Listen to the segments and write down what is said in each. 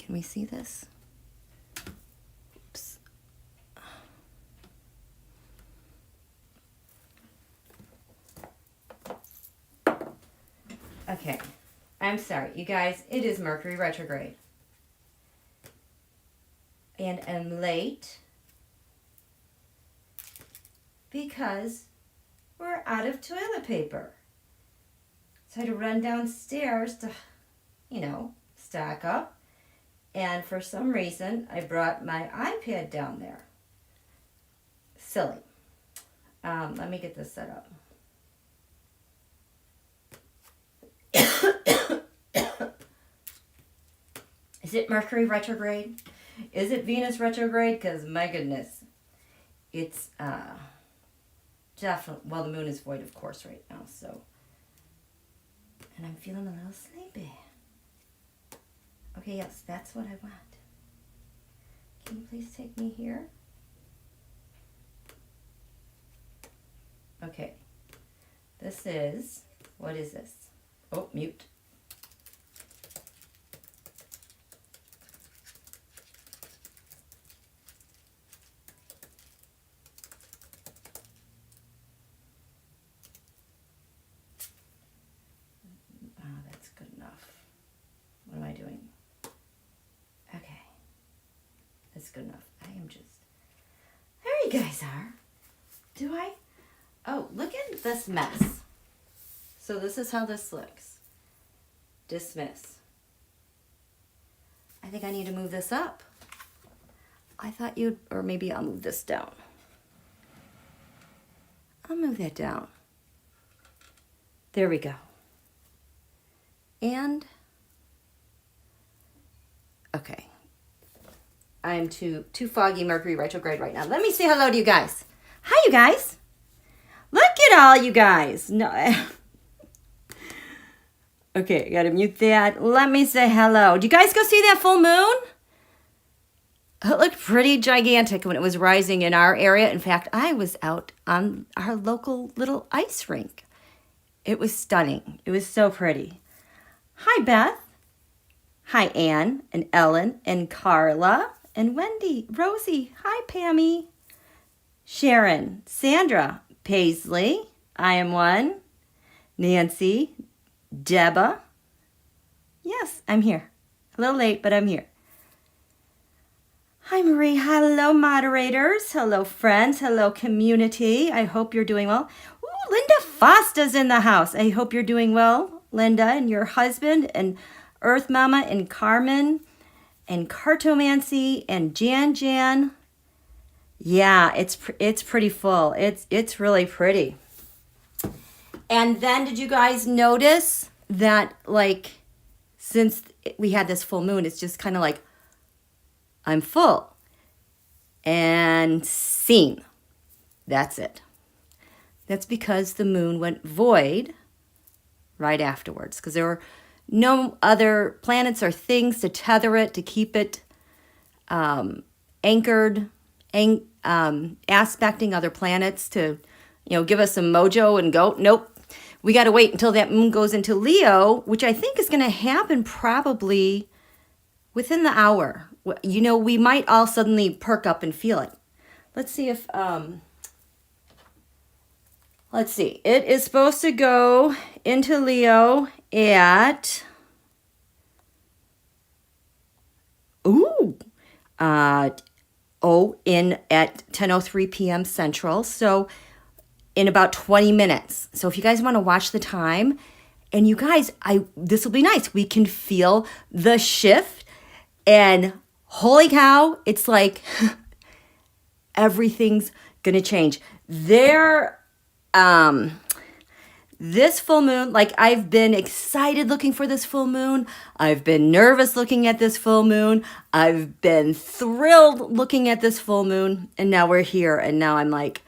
Can we see this? Oops. Okay. I'm sorry, you guys. It is Mercury retrograde. And I'm late because we're out of toilet paper. So I had to run downstairs to, you know, stock up. And for some reason, I brought my iPad down there. Silly. Let me get this set up. Is it Mercury retrograde? Is it Venus retrograde? Because my goodness, it's definitely, well, the moon is void, of course, right now. So, and I'm feeling a little sleepy. Okay, yes, that's what I want. Can you please take me here? Okay. This is, what is this? Oh, mute. That's good enough. What am I doing? Okay. That's good enough. I am just... There you guys are. Do I? Oh, look at this mess. So this is how this looks. Dismiss. I think I need to move this up. I thought you'd... Or maybe I'll move this down. I'll move that down. There we go. And... Okay. I'm too foggy Mercury retrograde right now. Let me say hello to you guys. Hi, you guys. Look at all you guys. No. Okay, I gotta mute that. Let me say hello. Did you guys go see that full moon? It looked pretty gigantic when it was rising in our area. In fact, I was out on our local little ice rink. It was stunning. It was so pretty. Hi, Beth. Hi, Anne and Ellen and Carla and Wendy, Rosie. Hi, Pammy. Sharon, Sandra, Paisley, I am one. Nancy, Deba. Yes, I'm here. A little late, but I'm here. Hi, Marie. Hello, moderators. Hello, friends. Hello, community. I hope you're doing well. Ooh, Linda Fosta's in the house. I hope you're doing well, Linda, and your husband, and Earth Mama, and Carmen, and Cartomancy, and Jan. Yeah, it's pretty full. It's really pretty. And then did you guys notice that, like, since we had this full moon, it's just kind of like, I'm full and seen. That's it. That's because the moon went void right afterwards, because there were no other planets or things to tether it, to keep it anchored, aspecting other planets to, give us some mojo and go. Nope. We got to wait until that moon goes into Leo, which I think is going to happen probably within the hour. We might all suddenly perk up and feel it. Let's see if, it is supposed to go into Leo at, at 10:03 p.m. Central. So in about 20 minutes. So if you guys want to watch the time, and you guys, this will be nice. We can feel the shift, and holy cow, it's like everything's gonna change. This full moon, like, I've been excited looking for this full moon. I've been nervous looking at this full moon. I've been thrilled looking at this full moon. And now we're here. And now I'm like,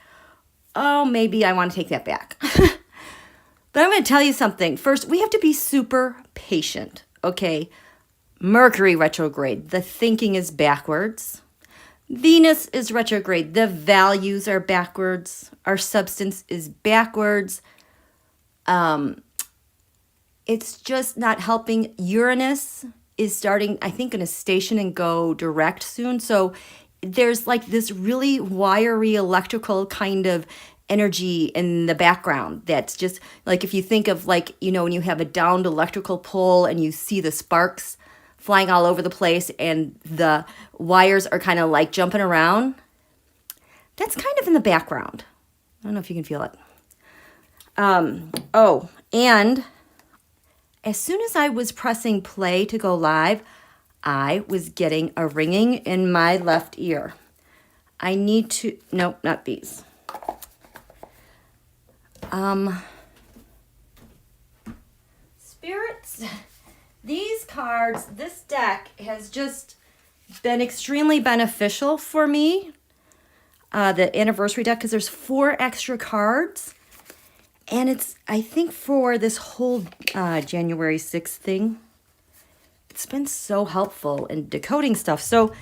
oh, maybe I want to take that back. But I'm going to tell you something. First, we have to be super patient, okay? Mercury retrograde. The thinking is backwards. Venus is retrograde. The values are backwards. Our substance is backwards. It's just not helping. Uranus is starting, I think, going to station and go direct soon. So there's like this really wiry electrical kind of energy in the background that's just like, if you think of like, you know, when you have a downed electrical pole and you see the sparks flying all over the place and the wires are kind of like jumping around, that's kind of in the background. I don't know if you can feel it. Oh, and as soon as I was pressing play to go live, I was getting a ringing in my left ear. I need to, no, not these. Spirits, these cards, this deck has just been extremely beneficial for me. The anniversary deck, because there's 4 extra cards. And it's, I think, for this whole January 6th thing, it's been so helpful in decoding stuff. So,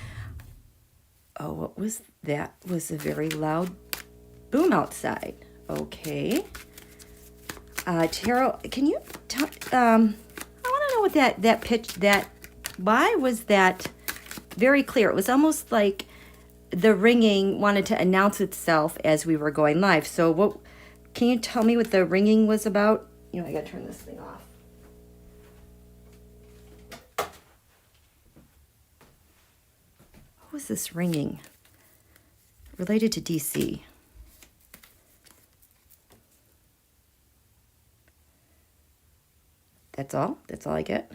oh, what was that? Was a very loud boom outside. Okay. Tarot, can you tell, I want to know what that pitch, why was that very clear? It was almost like the ringing wanted to announce itself as we were going live. So what, can you tell me what the ringing was about? You know, I gotta turn this thing off. What was this ringing? Related to DC. That's all? That's all I get?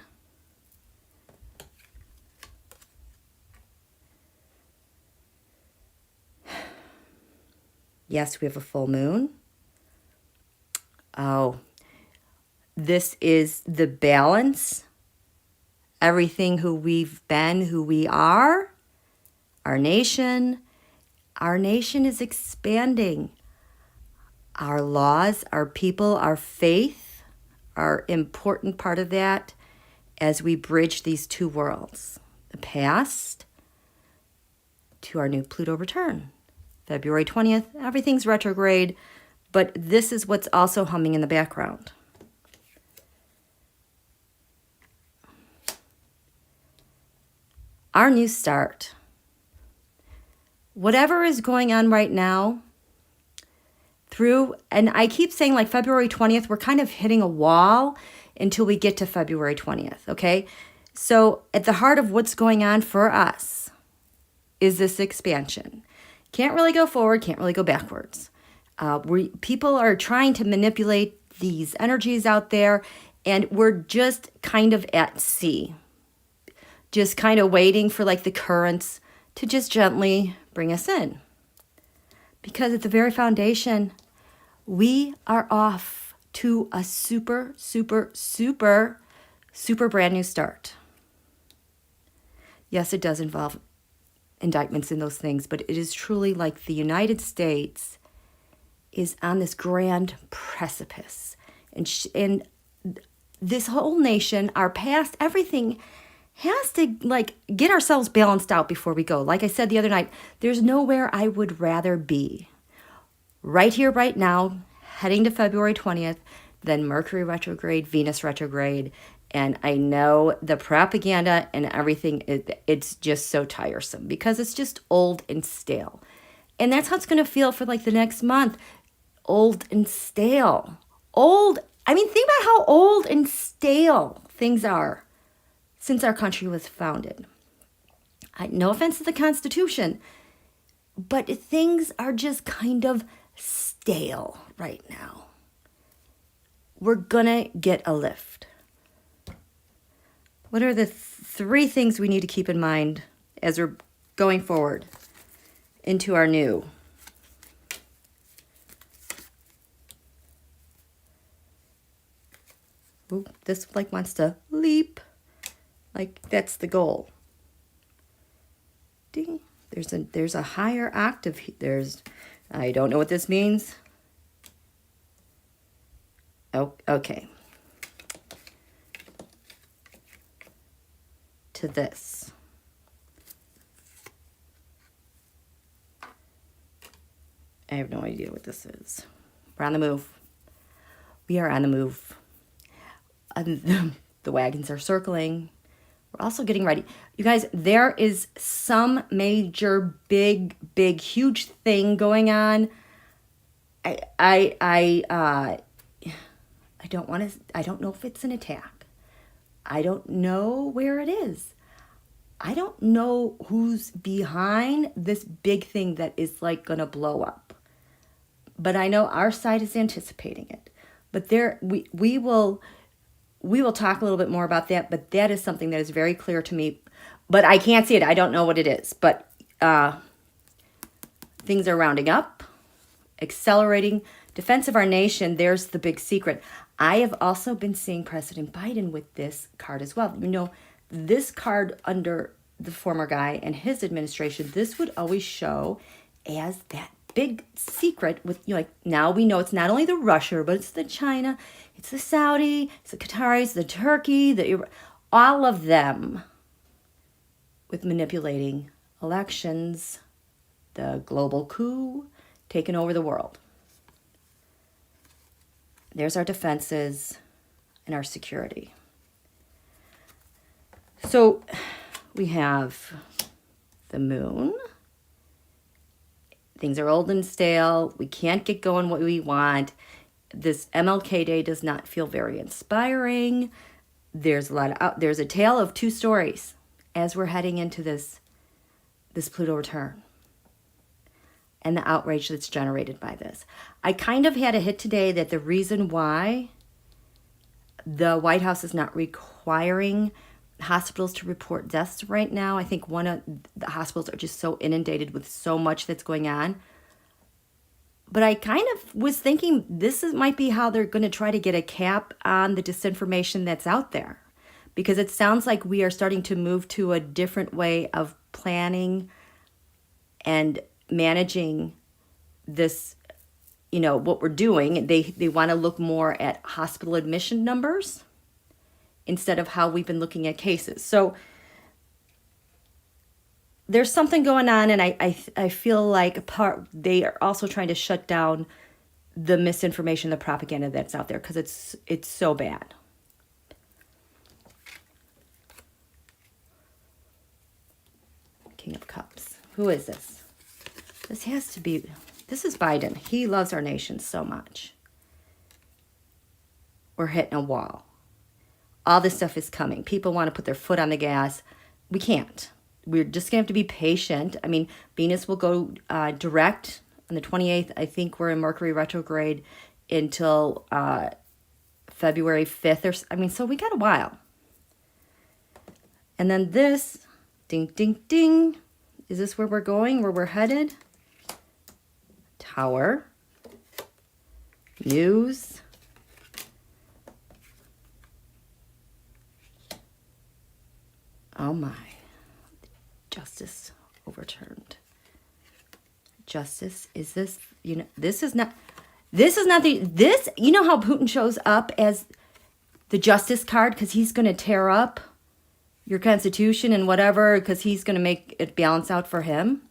Yes, we have a full moon. Oh, this is the balance. Everything who we've been, who we are, our nation. Our nation is expanding. Our laws, our people, our faith are important part of that as we bridge these two worlds. The past to our new Pluto return. February 20th, everything's retrograde, but this is what's also humming in the background. Our new start. Whatever is going on right now, through, and I keep saying like February 20th, we're kind of hitting a wall until we get to February 20th, okay? So at the heart of what's going on for us is this expansion. Can't really go forward, can't really go backwards. People are trying to manipulate these energies out there, and we're just kind of at sea. Just kind of waiting for like the currents to just gently bring us in. Because at the very foundation, we are off to a super, super, super, super brand new start. Yes, it does involve indictments in those things, but it is truly like the United States is on this grand precipice. And this whole nation, our past, everything has to like get ourselves balanced out before we go. Like I said the other night, there's nowhere I would rather be right here, right now, heading to February 20th, than Mercury retrograde, Venus retrograde. And I know the propaganda and everything, it's just so tiresome because it's just old and stale. And that's how it's going to feel for like the next month. Old and stale. Old. I mean, think about how old and stale things are since our country was founded. No offense to the Constitution, but things are just kind of stale right now. We're gonna get a lift. What are the 3 things we need to keep in mind as we're going forward into our new? Ooh, this like wants to leap. Like that's the goal. Ding. There's a higher octave. I don't know what this means. Oh, okay. To this. I have no idea what this is. We're on the move. We are on the move. The wagons are circling. We're also getting ready. You guys, there is some major, big, huge thing going on. I don't want to, I don't know if it's an attack. I don't know where it is. I don't know who's behind this big thing that is like going to blow up. But I know our side is anticipating it. But there, we will talk a little bit more about that, but that is something that is very clear to me. But I can't see it. I don't know what it is. But things are rounding up, accelerating. Defense of our nation, there's the big secret. I have also been seeing President Biden with this card as well. You know, this card under the former guy and his administration, this would always show as that big secret with, you know, like now we know it's not only the Russia, but it's the China, it's the Saudi, it's the Qataris, the Turkey, all of them with manipulating elections, the global coup, taking over the world. There's our defenses and our security. So we have the moon. Things are old and stale. We can't get going what we want. This MLK Day does not feel very inspiring. There's a tale of two stories as we're heading into this Pluto return and the outrage that's generated by this. I kind of had a hit today that the reason why the White House is not requiring hospitals to report deaths right now, I think one of the hospitals are just so inundated with so much that's going on. But I kind of was thinking might be how they're going to try to get a cap on the disinformation that's out there. Because it sounds like we are starting to move to a different way of planning and managing this, you know, what we're doing. They want to look more at hospital admission numbers instead of how we've been looking at cases. So there's something going on, and I feel like they are also trying to shut down the misinformation, the propaganda that's out there, because it's so bad. King of Cups. Who is this? This is Biden. He loves our nation so much. We're hitting a wall. All this stuff is coming. People want to put their foot on the gas. We can't. We're just going to have to be patient. I mean, Venus will go direct on the 28th. I think we're in Mercury Retrograde until February 5th. So we got a while. And then this, ding, ding, ding. Is this where we're going, where we're headed? Tower. Muse. Oh my. Justice overturned. Justice, is this, you know, this is not you know how Putin shows up as the justice card because he's going to tear up your constitution and whatever because he's going to make it balance out for him.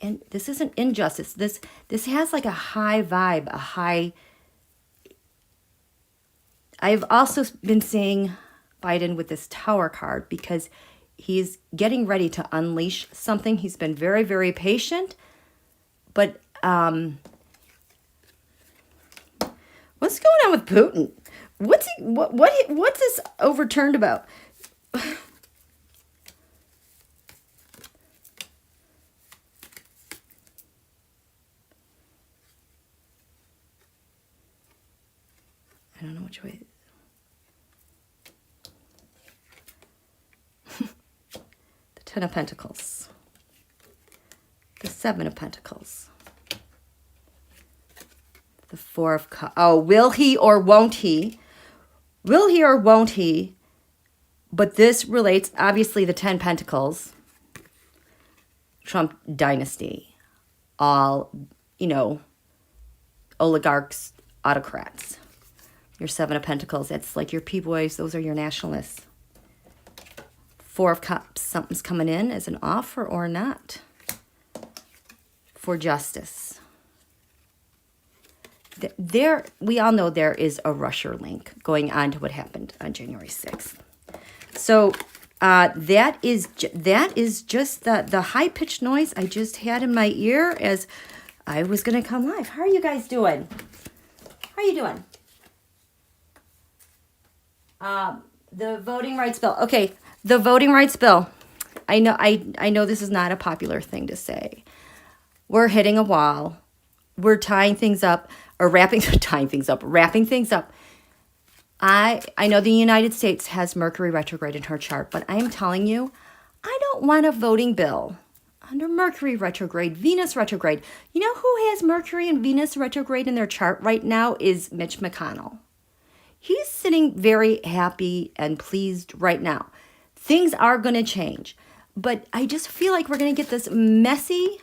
And this isn't injustice. This has like a high vibe, I've also been seeing Biden with this Tower card because he's getting ready to unleash something. He's been very, very patient. But what's going on with Putin? What's this overturned about? I don't know which way. The Ten of Pentacles. The Seven of Pentacles. The Four of Cups. Oh, will he or won't he? Will he or won't he? But this relates, obviously, the 10 Pentacles. Trump dynasty. All, you know, oligarchs, autocrats. Your Seven of Pentacles, that's like your P-boys. Those are your nationalists. Four of Cups, something's coming in as an offer or not. For justice. We all know there is a Russia link going on to what happened on January 6th. So that is just the high-pitched noise I just had in my ear as I was going to come live. How are you guys doing? How are you doing? The voting rights bill. Okay, the voting rights bill. I know this is not a popular thing to say. We're hitting a wall. We're tying things up, or wrapping things up. I know the United States has Mercury retrograde in her chart, but I am telling you, I don't want a voting bill under Mercury retrograde, Venus retrograde. You know who has Mercury and Venus retrograde in their chart right now is Mitch McConnell. He's sitting very happy and pleased right now. Things are going to change, but I just feel like we're going to get this messy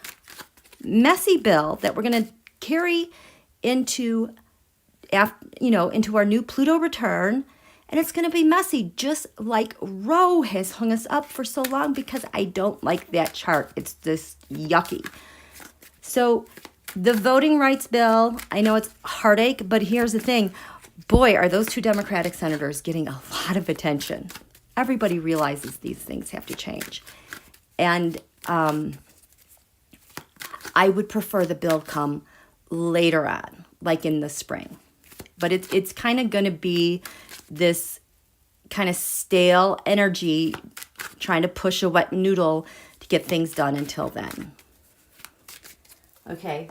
bill that we're going to carry into our new Pluto return, and it's going to be messy, just like Roe has hung us up for so long because I don't like that chart. It's just yucky. So the voting rights bill, I know it's heartache, but here's the thing. Boy, are those two Democratic senators getting a lot of attention. Everybody realizes these things have to change. And I would prefer the bill come later on, like in the spring. But it's kind of going to be this kind of stale energy trying to push a wet noodle to get things done until then. Okay.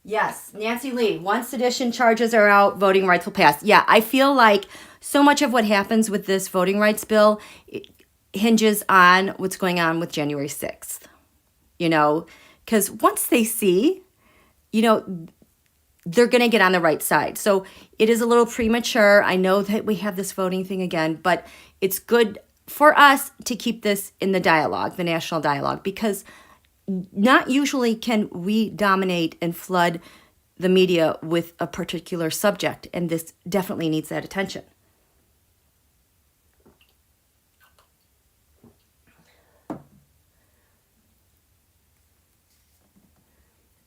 Yes, Nancy Lee, once sedition charges are out, voting rights will pass. Yeah, I feel like so much of what happens with this voting rights bill hinges on what's going on with January 6th. Because once they see, they're going to get on the right side. So it is a little premature. I know that we have this voting thing again, but it's good for us to keep this in the dialogue, the national dialogue, because not usually can we dominate and flood the media with a particular subject, and this definitely needs that attention.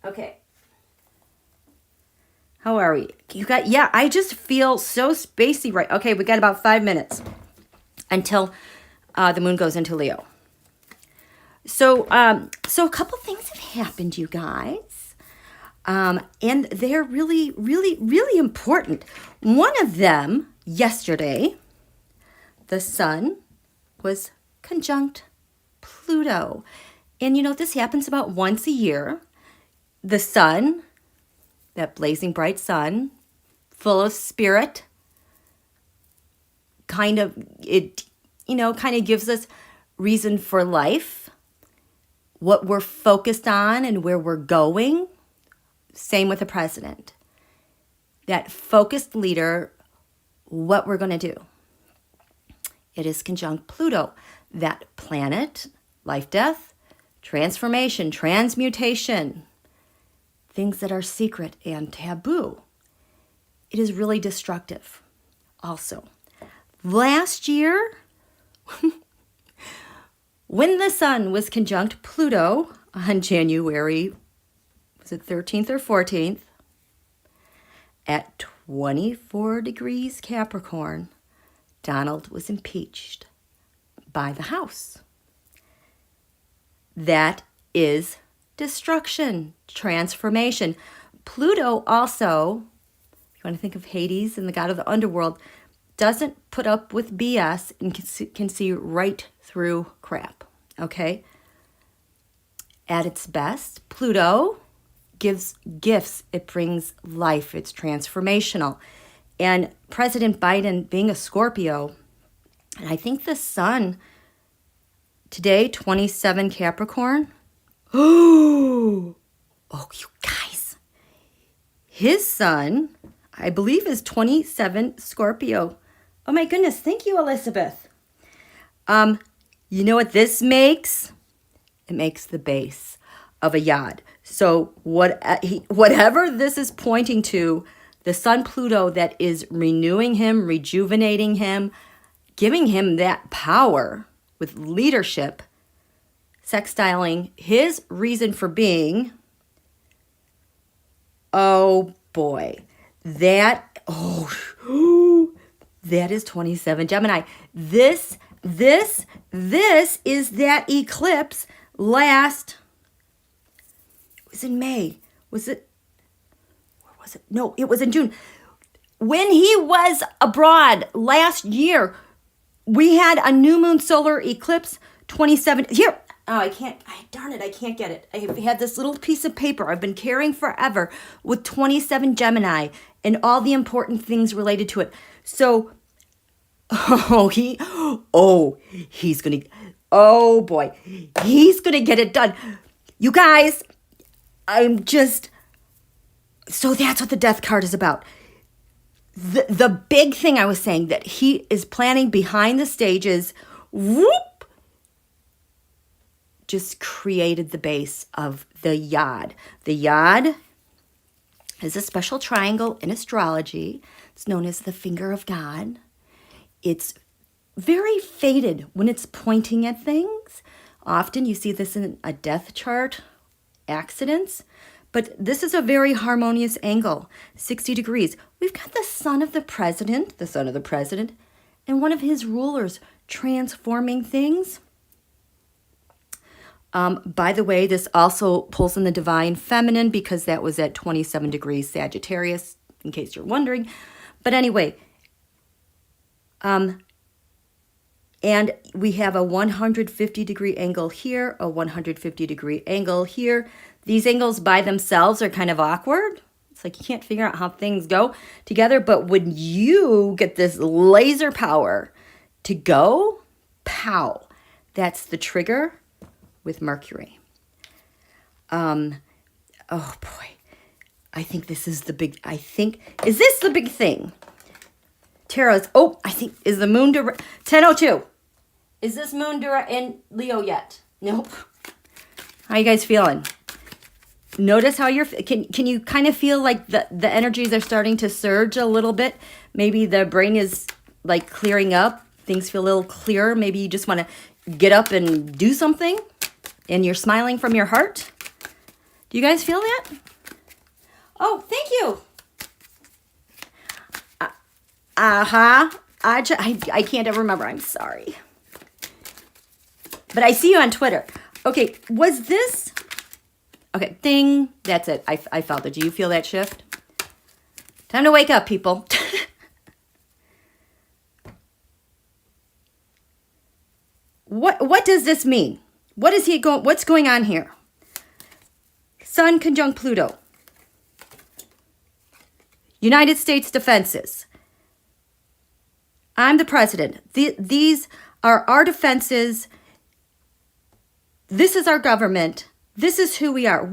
Okay. How are we? I just feel so spacey right. Okay, we got about 5 minutes until the moon goes into Leo. So a couple things have happened, you guys. And they're really, really, really important. One of them, yesterday, the sun was conjunct Pluto. And this happens about once a year. The sun, that blazing bright sun, full of spirit, kind of gives us reason for life, what we're focused on and where we're going. Same with the president. That focused leader, what we're going to do. It is conjunct Pluto, that planet, life, death, transformation, transmutation, things that are secret and taboo. It is really destructive also. Last year, when the sun was conjunct Pluto on January, was it 13th or 14th, at 24 degrees Capricorn, Donald was impeached by the House. That is destruction, transformation. Pluto also, if you want to think of Hades and the god of the underworld, doesn't put up with BS and can see right through crap, okay? At its best, Pluto gives gifts. It brings life. It's transformational. And President Biden, being a Scorpio, and I think the sun today, 27 Capricorn. Oh, you guys. His sun, I believe, is 27 Scorpio. Oh my goodness. Thank you, Elizabeth. You know what this makes? It makes the base of a yod. So whatever this is pointing to, the Sun-Pluto that is renewing him, rejuvenating him, giving him that power with leadership, sextiling his reason for being. Oh boy, That, that is 27 Gemini. This is that eclipse last, it was in May. Was it, where was it? No, it was in June. When he was abroad last year, we had a new moon solar eclipse, 27, here. Oh, I can't, darn it, I can't get it. I've had this little piece of paper I've been carrying forever with 27 Gemini and all the important things related to it. So, he's going to, oh boy, he's going to get it done. You guys, so that's what the death card is about. The big thing I was saying that he is planning behind the stages, just created the base of the yod. The yod is a special triangle in astrology. It's known as the finger of God. It's very faded when it's pointing at things. Often you see this in a death chart, accidents, but this is a very harmonious angle, 60 degrees. We've got the son of the president, and one of his rulers transforming things. By the way, this also pulls in the divine feminine because that was at 27 degrees Sagittarius, in case you're wondering. But anyway, and we have a 150 degree angle here, a 150 degree angle here. These angles by themselves are kind of awkward. It's like you can't figure out how things go together. But when you get this laser power to go, pow, that's the trigger with Mercury. Oh boy. I think this is the big, is this the big thing? Tarot's, is the moon, 10:02. Is this moon in Leo yet? Nope. How you guys feeling? Notice how can you kind of feel like the energies are starting to surge a little bit? Maybe the brain is like clearing up. Things feel a little clearer. Maybe you just want to get up and do something and you're smiling from your heart. Do you guys feel that? Oh, thank you. I can't ever remember. I'm sorry. But I see you on Twitter. Okay, was this... Okay, ding. That's it. I felt it. Do you feel that shift? Time to wake up, people. What does this mean? What's going on here? Sun conjunct Pluto. United States defenses. I'm the president. These are our defenses. This is our government. This is who we are.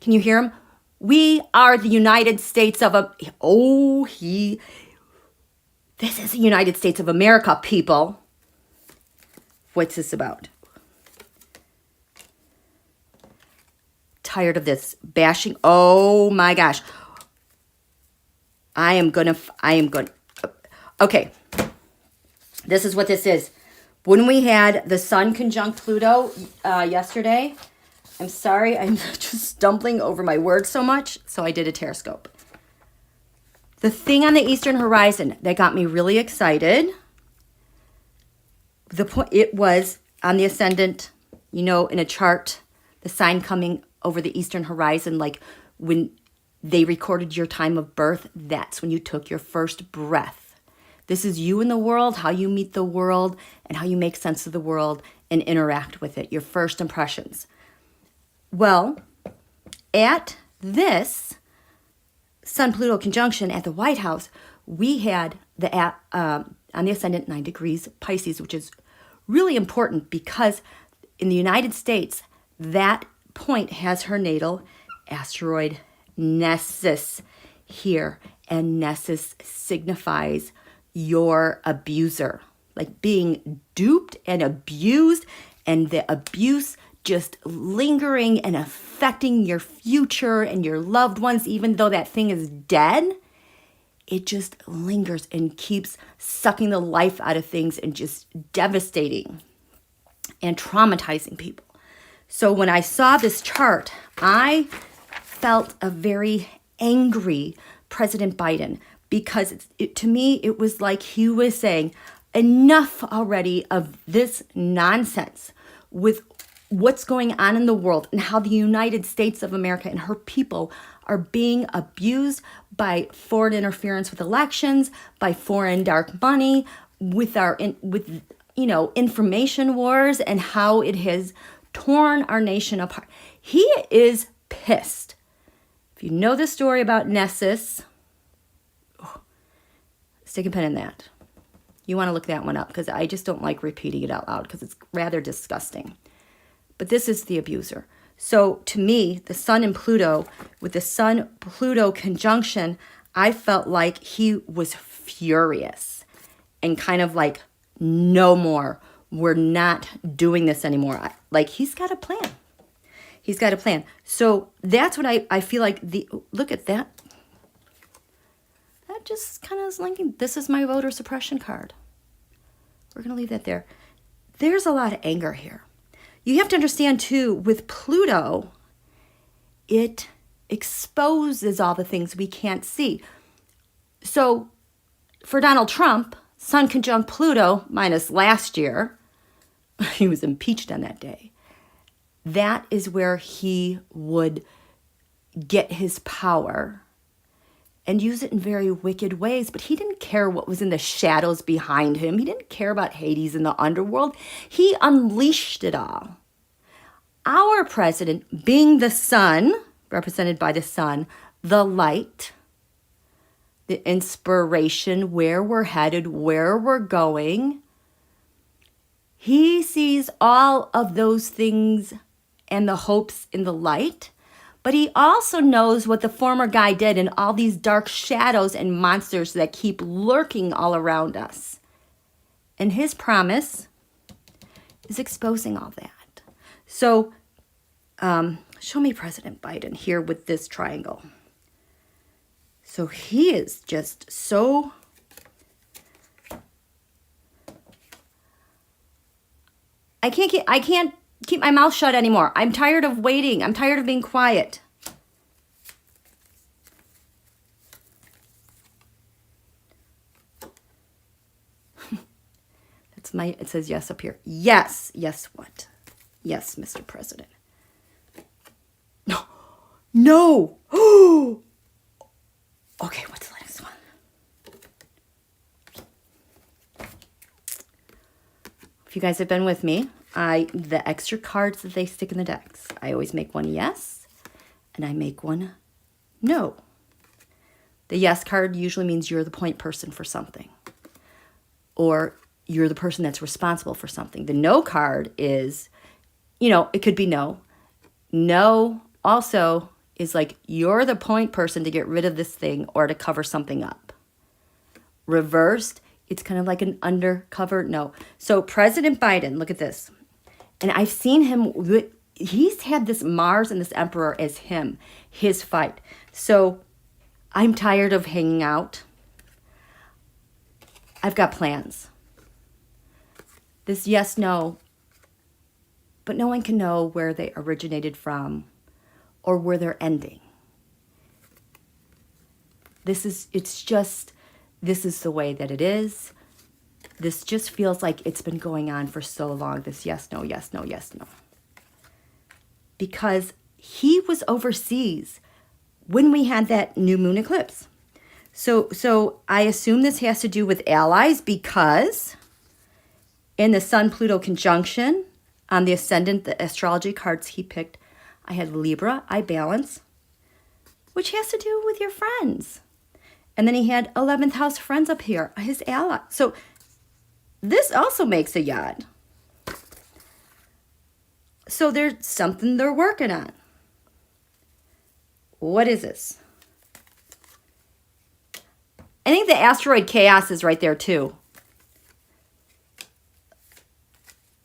Can you hear him? We are the United States of this is the United States of America, people. What's this about? Tired of this bashing. Oh my gosh. I am going. Okay. This is what this is. When we had the Sun conjunct Pluto yesterday, I'm sorry, I'm just stumbling over my words so much, so I did a teroscope. The thing on the eastern horizon that got me really excited, it was on the Ascendant, in a chart, the sign coming over the eastern horizon, like when they recorded your time of birth, that's when you took your first breath. This is you in the world, how you meet the world, and how you make sense of the world and interact with it, your first impressions. Well, at this Sun-Pluto conjunction at the White House, we had on the Ascendant 9 degrees Pisces, which is really important because in the United States, that point has her natal asteroid Nessus here. And Nessus signifies your abuser, like being duped and abused, and the abuse just lingering and affecting your future and your loved ones, even though that thing is dead. It just lingers and keeps sucking the life out of things and just devastating and traumatizing people. So when I saw this chart, I felt a very angry, President Biden, because to me, it was like he was saying, enough already of this nonsense with what's going on in the world and how the United States of America and her people are being abused by foreign interference with elections, by foreign dark money, with information wars, and how it has torn our nation apart. He is pissed. If you know the story about Nessus, stick a pin in that. You want to look that one up, because I just don't like repeating it out loud because it's rather disgusting. But this is the abuser. So to me, the Sun and Pluto, with the Sun-Pluto conjunction, I felt like he was furious and kind of like, no more. We're not doing this anymore. Like, he's got a plan. He's got a plan. So that's what I feel like. Look at that. That just kind of is linking. This is my voter suppression card. We're going to leave that there. There's a lot of anger here. You have to understand, too, with Pluto, it exposes all the things we can't see. So for Donald Trump, Sun conjunct Pluto, minus last year, he was impeached on that day. That is where he would get his power and use it in very wicked ways. But he didn't care what was in the shadows behind him. He didn't care about Hades in the underworld. He unleashed it all. Our president, being the sun, represented by the sun, the light, the inspiration, where we're headed, where we're going, he sees all of those things and the hopes in the light. But he also knows what the former guy did and all these dark shadows and monsters that keep lurking all around us. And his promise is exposing all that. So show me President Biden here with this triangle. So he is just so... I can't keep my mouth shut anymore. I'm tired of waiting. I'm tired of being quiet. It says yes up here. Yes. Yes, what? Yes, Mr. President. No. No. Okay, what's the next one? If you guys have been with me, the extra cards that they stick in the decks, I always make one yes, and I make one no. The yes card usually means you're the point person for something, or you're the person that's responsible for something. The no card is, it could be no. No also is like, you're the point person to get rid of this thing or to cover something up. Reversed, it's kind of like an undercover no. So President Biden, look at this. And I've seen him, he's had this Mars and this Emperor as his fight. So I'm tired of hanging out. I've got plans. This yes, no, but no one can know where they originated from or where they're ending. This is the way that it is. This just feels like it's been going on for so long, this yes, no, yes, no, yes, no. Because he was overseas when we had that new moon eclipse. So I assume this has to do with allies, because in the Sun-Pluto conjunction on the Ascendant, the astrology cards he picked, I had Libra, I balance, which has to do with your friends. And then he had 11th house friends up here, his ally. So this also makes a yod. So there's something they're working on. What is this? I think the asteroid chaos is right there too.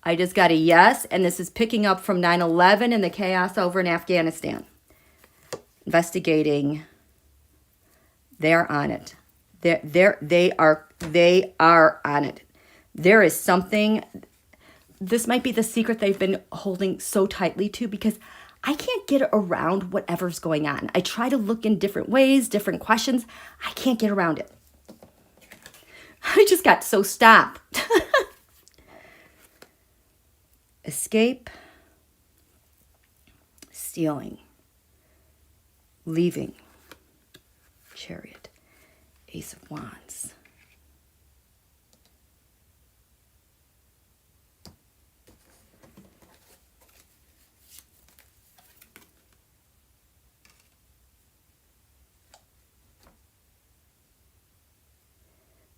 I just got a yes, and this is picking up from 9/11 and the chaos over in Afghanistan. Investigating. They're on it. They are on it. There is something. This might be the secret they've been holding so tightly to, because I can't get around whatever's going on. I try to look in different ways, different questions. I can't get around it. I just got so stop. Escape, stealing, leaving, Chariot, Ace of Wands.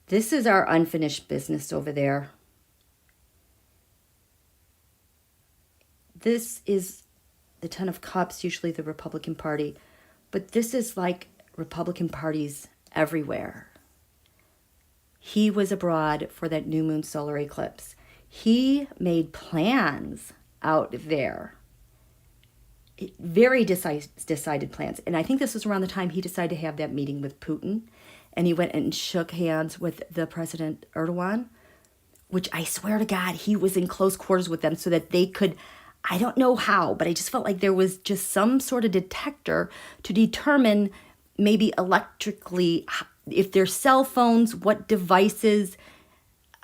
This is our unfinished business over there. This is the Ten of Cups, usually the Republican Party. But this is like Republican parties everywhere. He was abroad for that new moon solar eclipse. He made plans out there. Very decided plans. And I think this was around the time he decided to have that meeting with Putin. And he went and shook hands with the President Erdogan, which I swear to God, he was in close quarters with them so that they could, I don't know how, but I just felt like there was just some sort of detector to determine maybe electrically if their cell phones, what devices,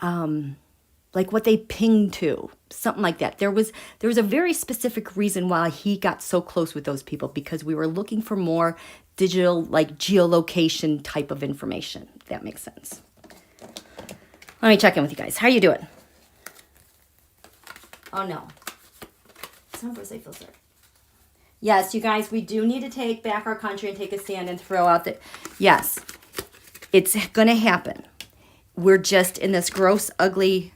like what they ping to, something like that. There was a very specific reason why he got so close with those people, because we were looking for more digital, like geolocation type of information, if that makes sense. Let me check in with you guys. How are you doing? Oh no. Some of us I feel sorry. Yes, you guys, we do need to take back our country and take a stand and throw out the... Yes, it's going to happen. We're just in this gross, ugly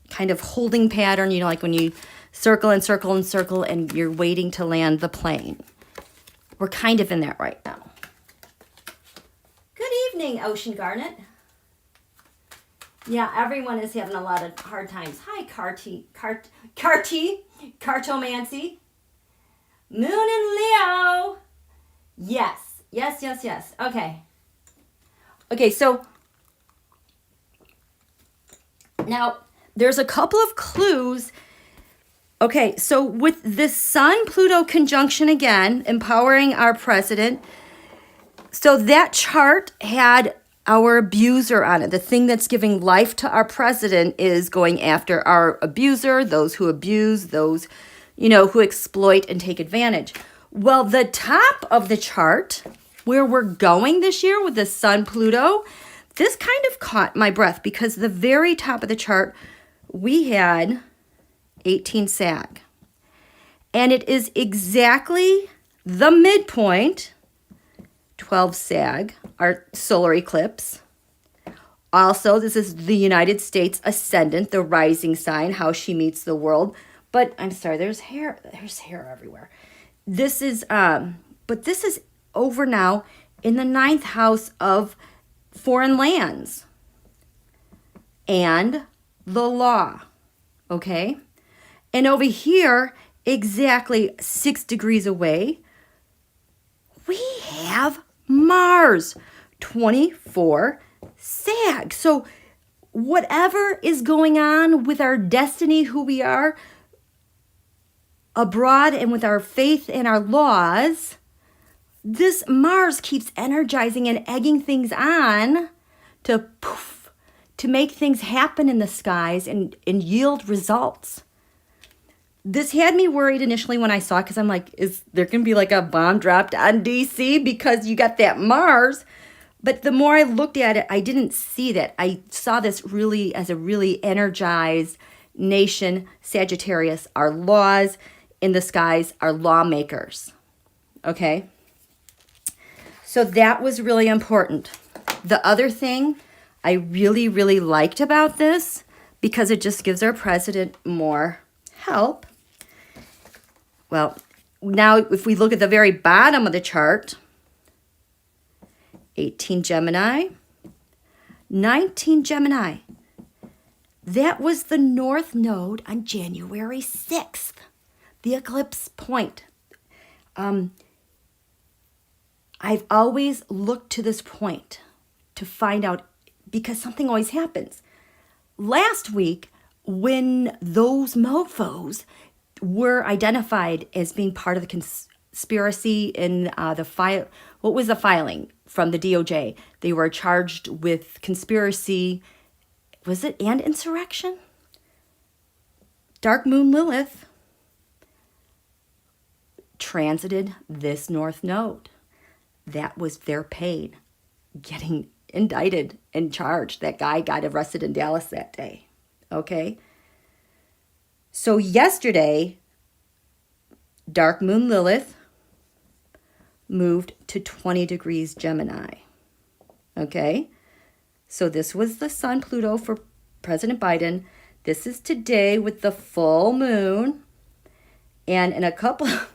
kind of holding pattern, you know, like when you circle and circle and circle and you're waiting to land the plane. We're kind of in that right now. Good evening, Ocean Garnet. Yeah, everyone is having a lot of hard times. Hi, Cartomancy. Moon and Leo. Yes. Okay, so now there's a couple of clues. Okay, so with this Sun-Pluto conjunction again, empowering our president. So that chart had our abuser on it. The thing that's giving life to our president is going after our abuser, those who abuse, those, you know, who exploit and take advantage. Well, the top of the chart, where we're going this year with the Sun-Pluto, this kind of caught my breath because the very top of the chart, we had 18 SAG. And it is exactly the midpoint, 12 SAG, our solar eclipse. Also, this is the United States Ascendant, the rising sign, how she meets the world. But I'm sorry, there's hair everywhere. This is, but this is over now in the 9th house of foreign lands and the law, okay? And over here, exactly 6 degrees away, we have Mars, 24 SAG. So whatever is going on with our destiny, who we are abroad, and with our faith and our laws, this Mars keeps energizing and egging things on to poof, to make things happen in the skies and yield results. This had me worried initially when I saw it, because I'm like, is there going to be like a bomb dropped on DC because you got that Mars? But the more I looked at it, I didn't see that. I saw this really as a really energized nation, Sagittarius, our laws in the skies, our lawmakers. Okay? So that was really important. The other thing I really, really liked about this, because it just gives our president more help. Well, now if we look at the very bottom of the chart, 18 Gemini, 19 Gemini. That was the North Node on January 6th, the eclipse point. I've always looked to this point to find out, because something always happens. Last week, when those mofos were identified as being part of the conspiracy in the file. What was the filing from the DOJ? They were charged with conspiracy. Was it and insurrection? Dark Moon Lilith transited this north node. That was their pain, getting indicted and charged. That guy got arrested in Dallas that day. Okay? So yesterday, Dark Moon Lilith moved to 20 degrees Gemini. Okay? So this was the Sun-Pluto for President Biden. This is today with the full moon. And in a couple of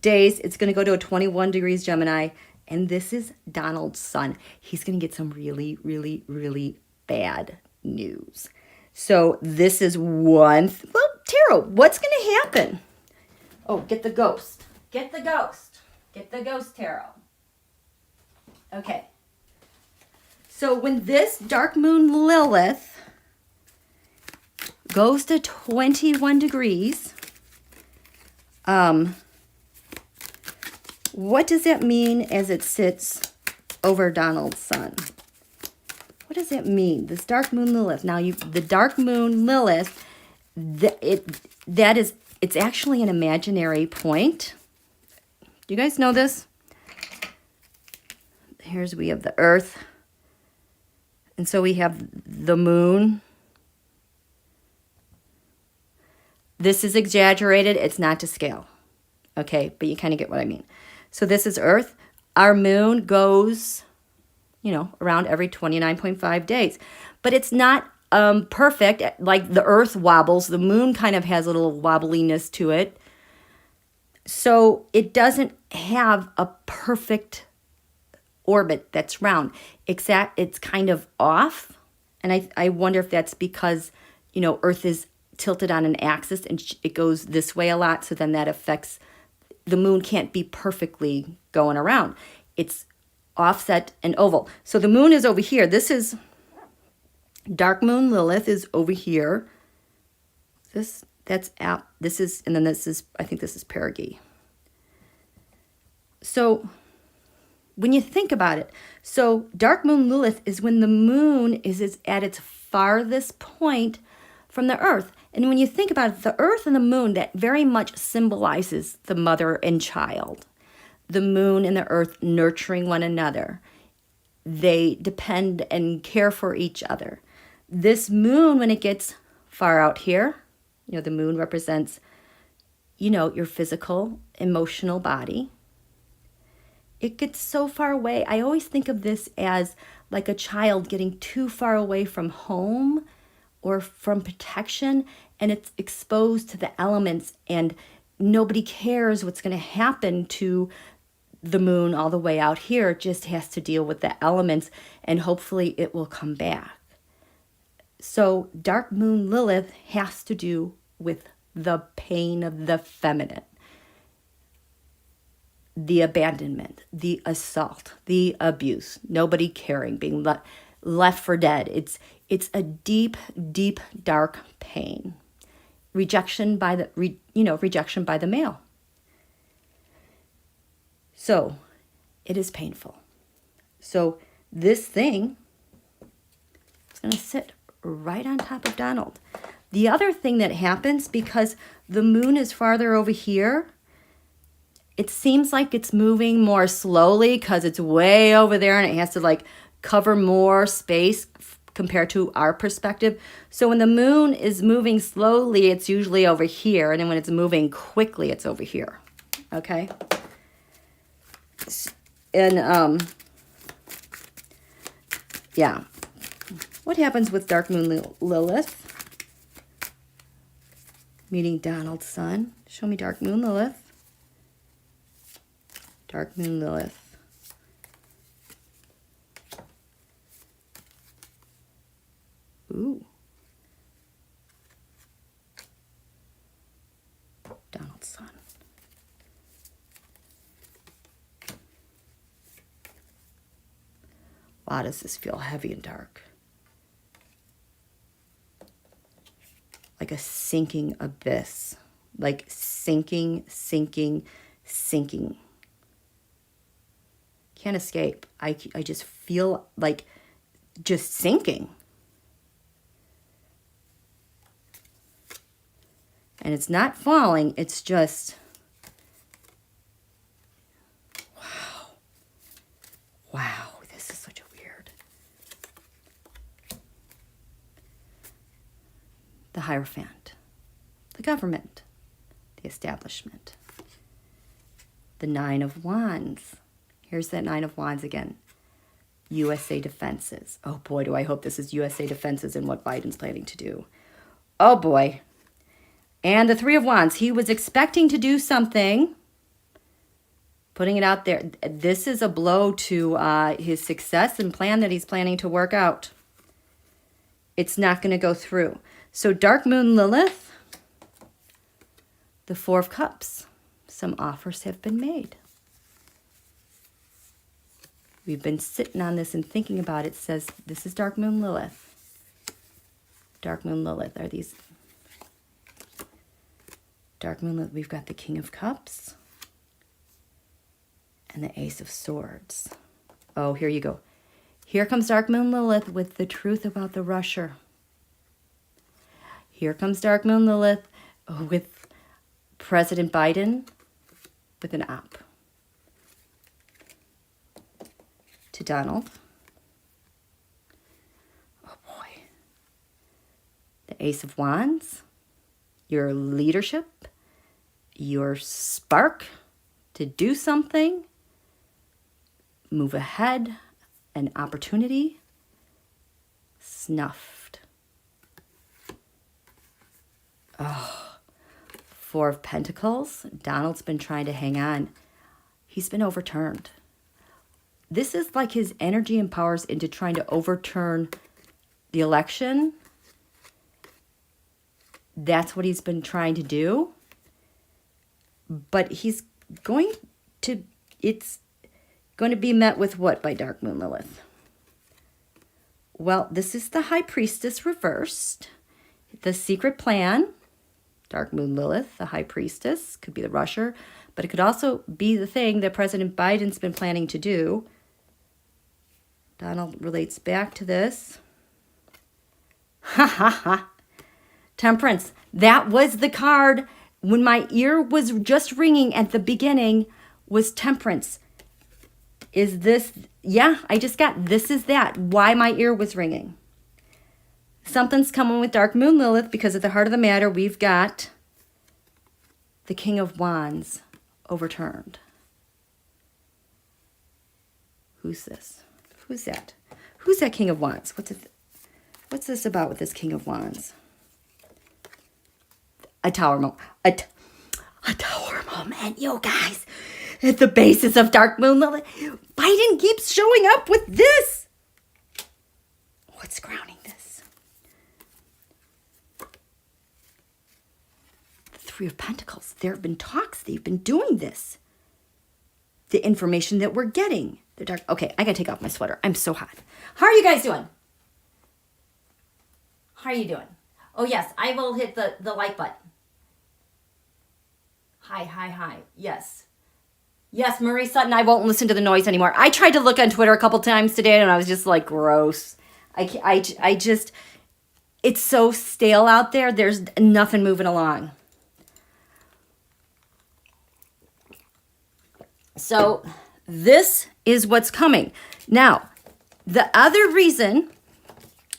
days, it's going to go to a 21 degrees Gemini. And this is Donald's sun. He's going to get some really, really, really bad news. So this is one. Well, Tarot, what's going to happen? Oh, get the ghost. Get the ghost. Get the ghost, Tarot. Okay. So when this Dark Moon Lilith goes to 21 degrees, what does that mean as it sits over Donald's sun? What does it mean? This Dark Moon Lilith. Now, the Dark Moon Lilith, it's actually an imaginary point. Do you guys know this? We have the Earth. And so we have the moon. This is exaggerated. It's not to scale. Okay, but you kind of get what I mean. So this is Earth. Our moon goes, around every 29.5 days. But it's not perfect. Like the Earth wobbles. The moon kind of has a little wobbliness to it. So it doesn't have a perfect orbit that's round. It's kind of off. And I wonder if that's because, Earth is tilted on an axis and it goes this way a lot. So then that affects, the moon can't be perfectly going around. It's offset and oval. So the moon is over here. This is Dark Moon Lilith is over here. And then this is, I think this is perigee. So when you think about it, so Dark Moon Lilith is when the moon is at its farthest point from the Earth. And when you think about it, the Earth and the moon, that very much symbolizes the mother and child. The moon and the Earth nurturing one another. They depend and care for each other. This moon, when it gets far out here, the moon represents, your physical, emotional body. It gets so far away. I always think of this as like a child getting too far away from home or from protection, and it's exposed to the elements, and nobody cares what's going to happen to the moon all the way out here. It just has to deal with the elements, and hopefully it will come back. So Dark Moon Lilith has to do with the pain of the feminine, the abandonment, the assault, the abuse, nobody caring, being left for dead. It's a deep, deep, dark pain. Rejection by the male. So it is painful. So this thing is going to sit right on top of Donald. The other thing that happens, because the moon is farther over here, it seems like it's moving more slowly because it's way over there and it has to cover more space compared to our perspective. So when the moon is moving slowly, it's usually over here. And then when it's moving quickly, it's over here. Okay? And, yeah. What happens with Dark Moon Lilith? Meeting Donald's sun. Show me Dark Moon Lilith. Dark Moon Lilith. Ooh. Donald's sun. Wow, does this feel heavy and dark? Like a sinking abyss like sinking, sinking, sinking. Can't escape. I just feel like just sinking. And it's not falling, it's just, wow. Wow, this is such a weird. The Hierophant, the government, the establishment, the Nine of Wands. Here's that Nine of Wands again. USA defenses. Oh boy, do I hope this is USA defenses and what Biden's planning to do. Oh boy. And the Three of Wands. He was expecting to do something, putting it out there. This is a blow to his success and plan that he's planning to work out. It's not going to go through. So Dark Moon Lilith, the Four of Cups. Some offers have been made. We've been sitting on this and thinking about it. It says this is Dark Moon Lilith. Dark Moon Lilith are these. Dark Moon Lilith, we've got the King of Cups and the Ace of Swords. Oh, here you go. Here comes Dark Moon Lilith with the truth about the rusher. Here comes Dark Moon Lilith with President Biden with an op. To Donald. Oh boy. The Ace of Wands. Your leadership. Your spark to do something. Move ahead. An opportunity. Snuffed. Oh. Four of Pentacles. Donald's been trying to hang on. He's been overturned. This is like his energy and powers into trying to overturn the election. That's what he's been trying to do. But he's going to, it's going to be met with what by Dark Moon Lilith? Well, this is the High Priestess reversed. The secret plan, Dark Moon Lilith, the High Priestess, could be the rusher, but it could also be the thing that President Biden's been planning to do. Donald relates back to this. Ha ha ha. Temperance. That was the card when my ear was just ringing at the beginning was Temperance. Is this, yeah, I just got, this is that, why my ear was ringing. Something's coming with Dark Moon Lilith because at the heart of the matter, we've got the King of Wands overturned. Who's this? Who's that? Who's that King of Wands? What's this about with this King of Wands? A tower moment. A tower moment, you guys. At the basis of Dark Moon Lilith, Biden keeps showing up with this. What's crowning this? The Three of Pentacles. There have been talks. They've been doing this. The information that we're getting. The dark. Okay, I gotta take off my sweater. I'm so hot. How are you guys doing? How are you doing? Oh yes, I will hit the like button. Hi. Yes. Yes, Marie Sutton, I won't listen to the noise anymore. I tried to look on Twitter a couple times today and I was just like, gross. I just, it's so stale out there. There's nothing moving along. So this is what's coming. Now, the other reason,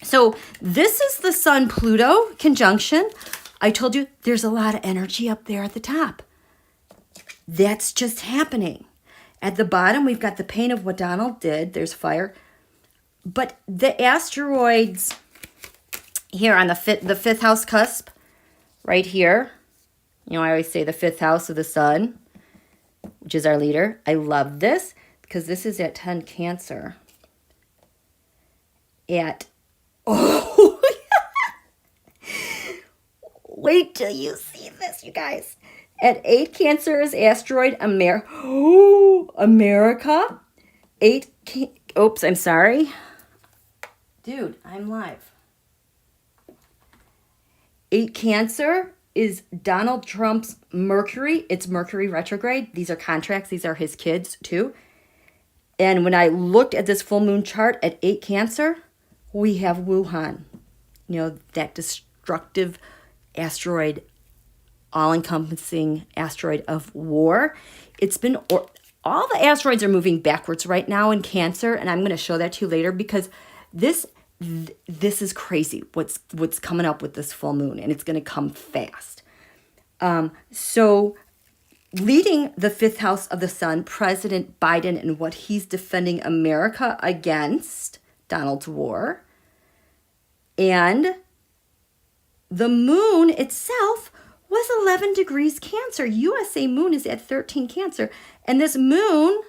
so this is the Sun-Pluto conjunction. I told you there's a lot of energy up there at the top. That's just happening. At the bottom, we've got the pain of what Donald did. There's fire. But the asteroids here on the fifth house cusp, right here. You know, I always say the fifth house of the sun, which is our leader. I love this because this is at 10 Cancer. Oh, wait till you see this, you guys. At 8 Cancer is asteroid America. 8 oops, I'm sorry. Dude, I'm live. 8 Cancer is Donald Trump's Mercury. It's Mercury Retrograde. These are contracts. These are his kids too. And when I looked at this full moon chart at 8 Cancer, we have Wuhan. You know, that destructive asteroid, all-encompassing asteroid of war. It's been, all the asteroids are moving backwards right now in Cancer, and I'm going to show that to you later because this is crazy what's coming up with this full moon, and it's going to come fast. So leading the 5th house of the sun, President Biden, and what he's defending America against, Donald's war. And the moon itself was 11 degrees Cancer. USA moon is at 13 Cancer. And this moon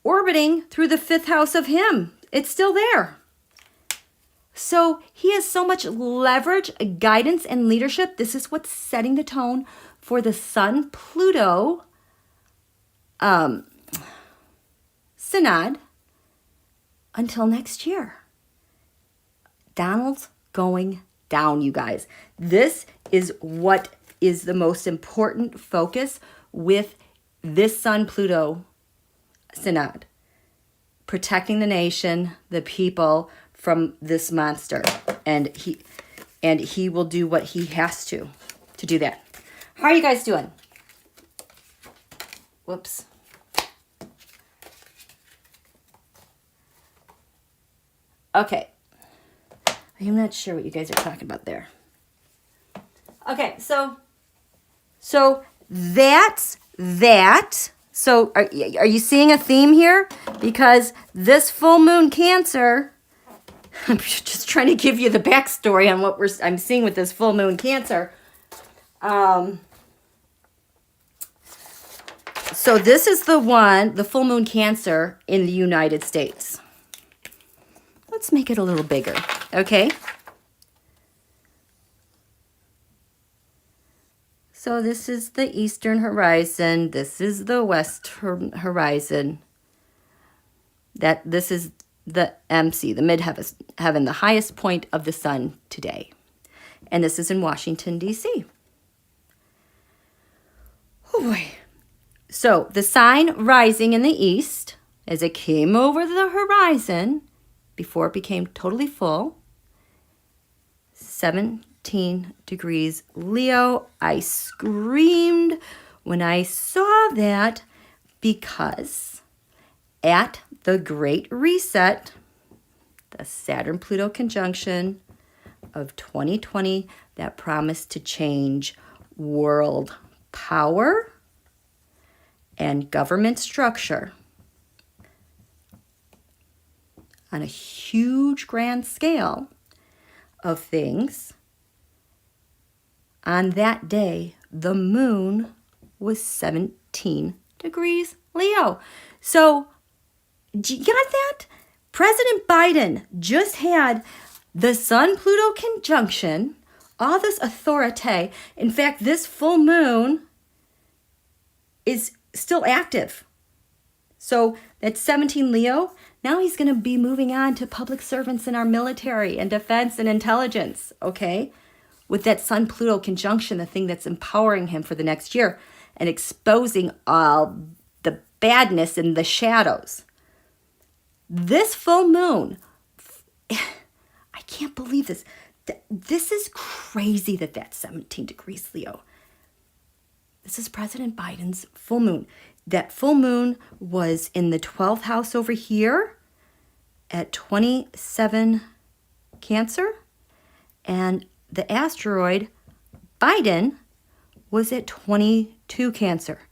orbiting through the 5th house of him, it's still there. So he has so much leverage, guidance, and leadership. This is what's setting the tone for the Sun-Pluto synod until next year. Donald's going down, you guys. This is what is the most important focus with this Sun-Pluto synod. Protecting the nation, the people from this monster. And he will do what he has to do that. How are you guys doing? Whoops. Okay. I'm not sure what you guys are talking about there. Okay, so that's that. So are you seeing a theme here? Because this full moon Cancer, I'm just trying to give you the backstory on what I'm seeing with this full moon Cancer. So this is the full moon Cancer in the United States. Let's make it a little bigger, okay? So this is the eastern horizon. This is the western horizon. This is the MC, the midheaven, the highest point of the sun today. And this is in Washington, D.C. Oh boy. So the sign rising in the east, as it came over the horizon, before it became totally full, 17 degrees Leo. I screamed when I saw that because at the Great Reset, the Saturn-Pluto conjunction of 2020 that promised to change world power and government structure on a huge grand scale of things, on that day, the moon was 17 degrees Leo. So, you got that? President Biden just had the Sun-Pluto conjunction, all this authority. In fact, this full moon is still active. So, that's 17 Leo. Now he's going to be moving on to public servants in our military and defense and intelligence, okay? With that Sun-Pluto conjunction, the thing that's empowering him for the next year and exposing all the badness in the shadows. This full moon, I can't believe this. This is crazy that that's 17 degrees Leo. This is President Biden's full moon. That full moon was in the 12th house over here at 27 Cancer. And the asteroid Biden was at 22 Cancer.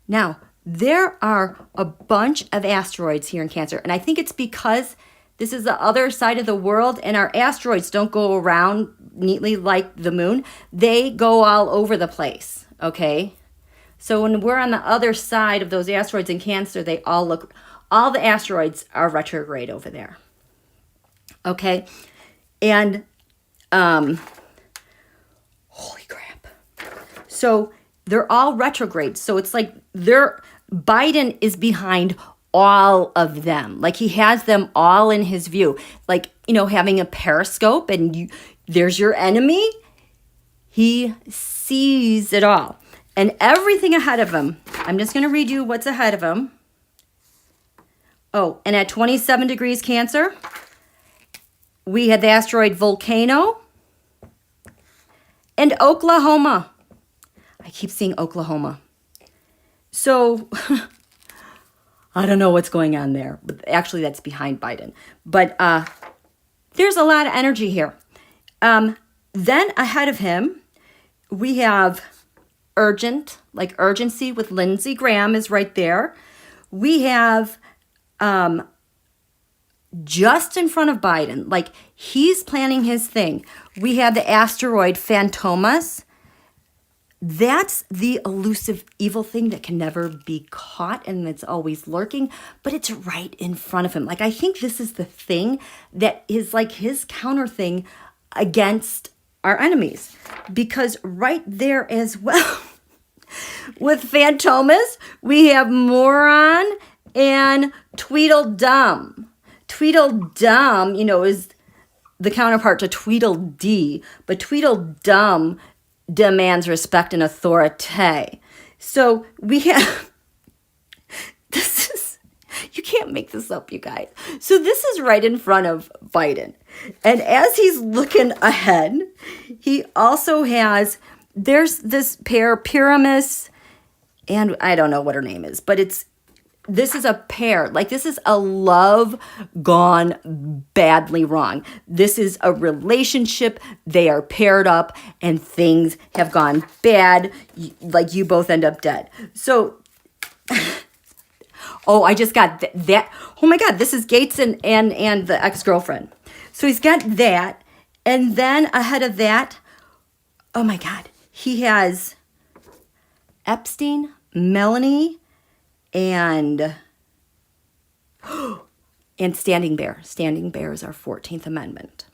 Now, there are a bunch of asteroids here in Cancer. And I think it's because this is the other side of the world and our asteroids don't go around neatly like the moon. They go all over the place, okay? So when we're on the other side of those asteroids in Cancer, they all the asteroids are retrograde over there. Okay? And, holy crap. So they're all retrograde. So it's like Biden is behind all of them. Like he has them all in his view. Like, having a periscope and there's your enemy. He sees it all. And everything ahead of him, I'm just going to read you what's ahead of him. Oh, and at 27 degrees Cancer, we had the asteroid Volcano and Oklahoma. I keep seeing Oklahoma. So I don't know what's going on there. But actually, that's behind Biden. But there's a lot of energy here. Then ahead of him, we have urgency with Lindsey Graham is right there. We have just in front of Biden, like he's planning his thing. We have the asteroid Phantomas. That's the elusive evil thing that can never be caught and it's always lurking, but it's right in front of him. Like, I think this is the thing that is like his counter thing against our enemies, because right there as well with Phantomas, we have Moron and Tweedledum. Tweedledum, is the counterpart to Tweedledee, but Tweedledum demands respect and authority. So we have, you can't make this up, you guys. So this is right in front of Biden. And as he's looking ahead, he also has, there's this pair, Pyramus, and I don't know what her name is, but this is a pair. Like, this is a love gone badly wrong. This is a relationship. They are paired up and things have gone bad. Like, you both end up dead. So, oh, I just got that. Oh my God, this is Gates and the ex-girlfriend. So he's got that. And then ahead of that, oh my God, he has Epstein, Melanie, and Standing Bear. Standing Bear is our 14th Amendment.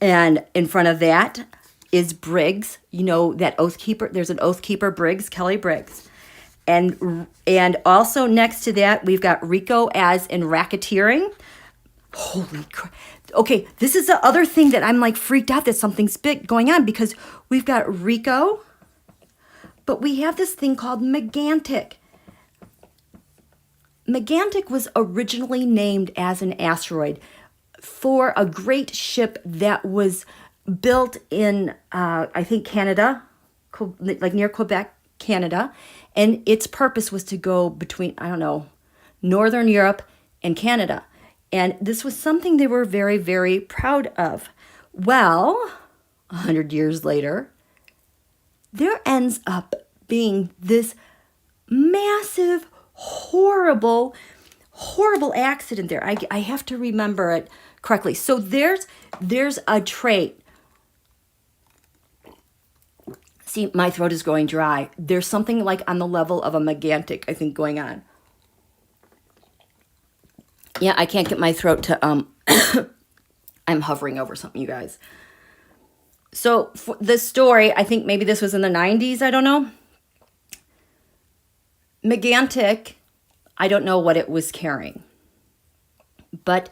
And in front of that is Briggs. That Oath Keeper. There's an Oath Keeper, Briggs, Kelly Briggs. And also next to that, we've got Rico as in racketeering. Holy crap. Okay, this is the other thing that I'm like freaked out that something's big going on, because we've got Rico, but we have this thing called Megantic. Megantic was originally named as an asteroid for a great ship that was built in, I think, Canada, like near Quebec, Canada. And its purpose was to go between, I don't know, Northern Europe and Canada. And this was something they were very, very proud of. Well, 100 years later, there ends up being this massive, horrible accident there. I have to remember it correctly. So there's a trait. See, my throat is going dry. There's something like on the level of a Megantic, I think, going on. Yeah, I can't get my throat to, I'm hovering over something, you guys. So for the story, I think maybe this was in the 90s, I don't know. Megantic, I don't know what it was carrying. But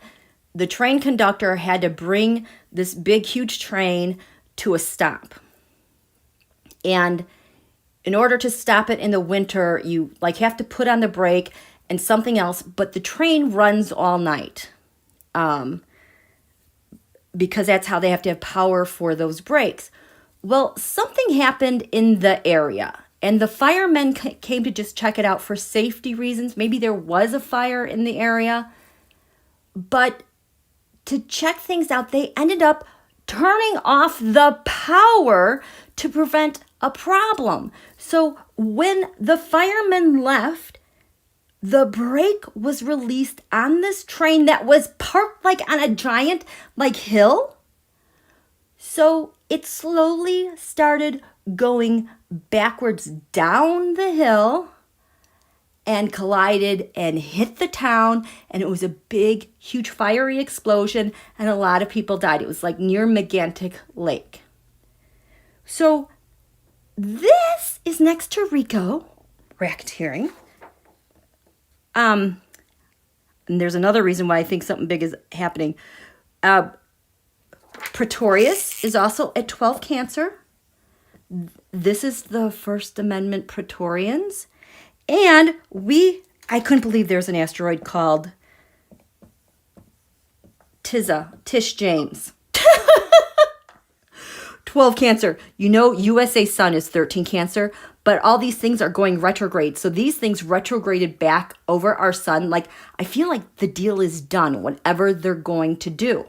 the train conductor had to bring this big, huge train to a stop. And in order to stop it in the winter, you have to put on the brake and something else, but the train runs all night because that's how they have to have power for those brakes. Well, something happened in the area, and the firemen came to just check it out for safety reasons. Maybe there was a fire in the area, but to check things out, they ended up turning off the power to prevent a problem. So when the firemen left, the brake was released on this train that was parked on a giant hill. So it slowly started going backwards down the hill and collided and hit the town. And it was a big, huge fiery explosion, and a lot of people died. It was near Megantic Lake. So this is next to Rico, racketeering. And there's another reason why I think something big is happening. Pretorius is also at 12 Cancer. This is the First Amendment Praetorians. And I couldn't believe there's an asteroid called Tish James. 12 Cancer. You know, USA Sun is 13 Cancer, but all these things are going retrograde. So these things retrograded back over our sun. Like, I feel like the deal is done, whatever they're going to do.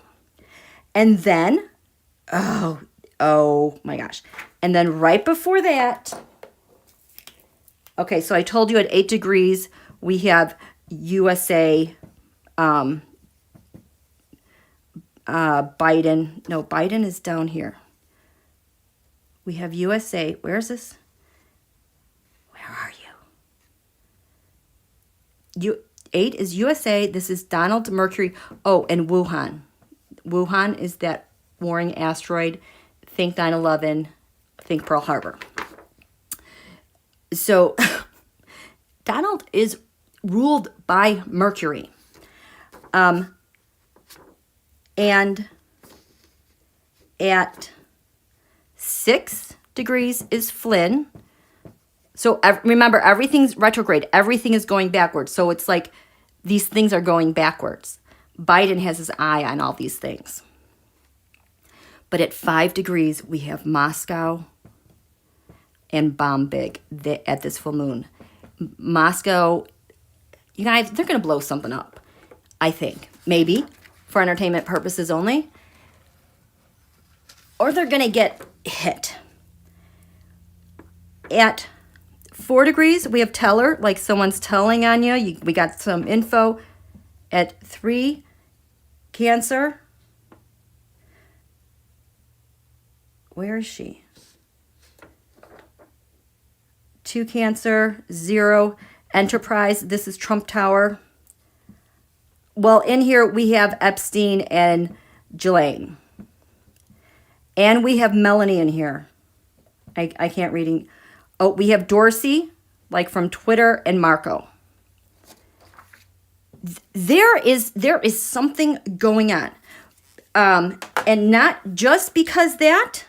And then, oh my gosh. And then right before that, okay, so I told you at 8 degrees, we have USA, Biden. No, Biden is down here. We have USA. Where is this? Where are you? 8 is USA. This is Donald Mercury. Oh, and Wuhan. Wuhan is that warring asteroid. Think 9/11. Think Pearl Harbor. So Donald is ruled by Mercury. And at 6 degrees is Flynn. So remember, everything's retrograde. Everything is going backwards. So it's like these things are going backwards. Biden has his eye on all these things. But at 5 degrees, we have Moscow and Bombay at this full moon. Moscow, you guys, they're going to blow something up, I think. Maybe for entertainment purposes only. Or they're going to get hit. At 4 degrees, we have teller, like someone's telling on you. We got some info. At 3, Cancer. Where is she? 2 Cancer, 0 Enterprise. This is Trump Tower. Well, in here we have Epstein and Ghislaine. And we have Melanie in here. I can't read. Oh, we have Dorsey, like from Twitter, and Marco. There is something going on. And not just because that,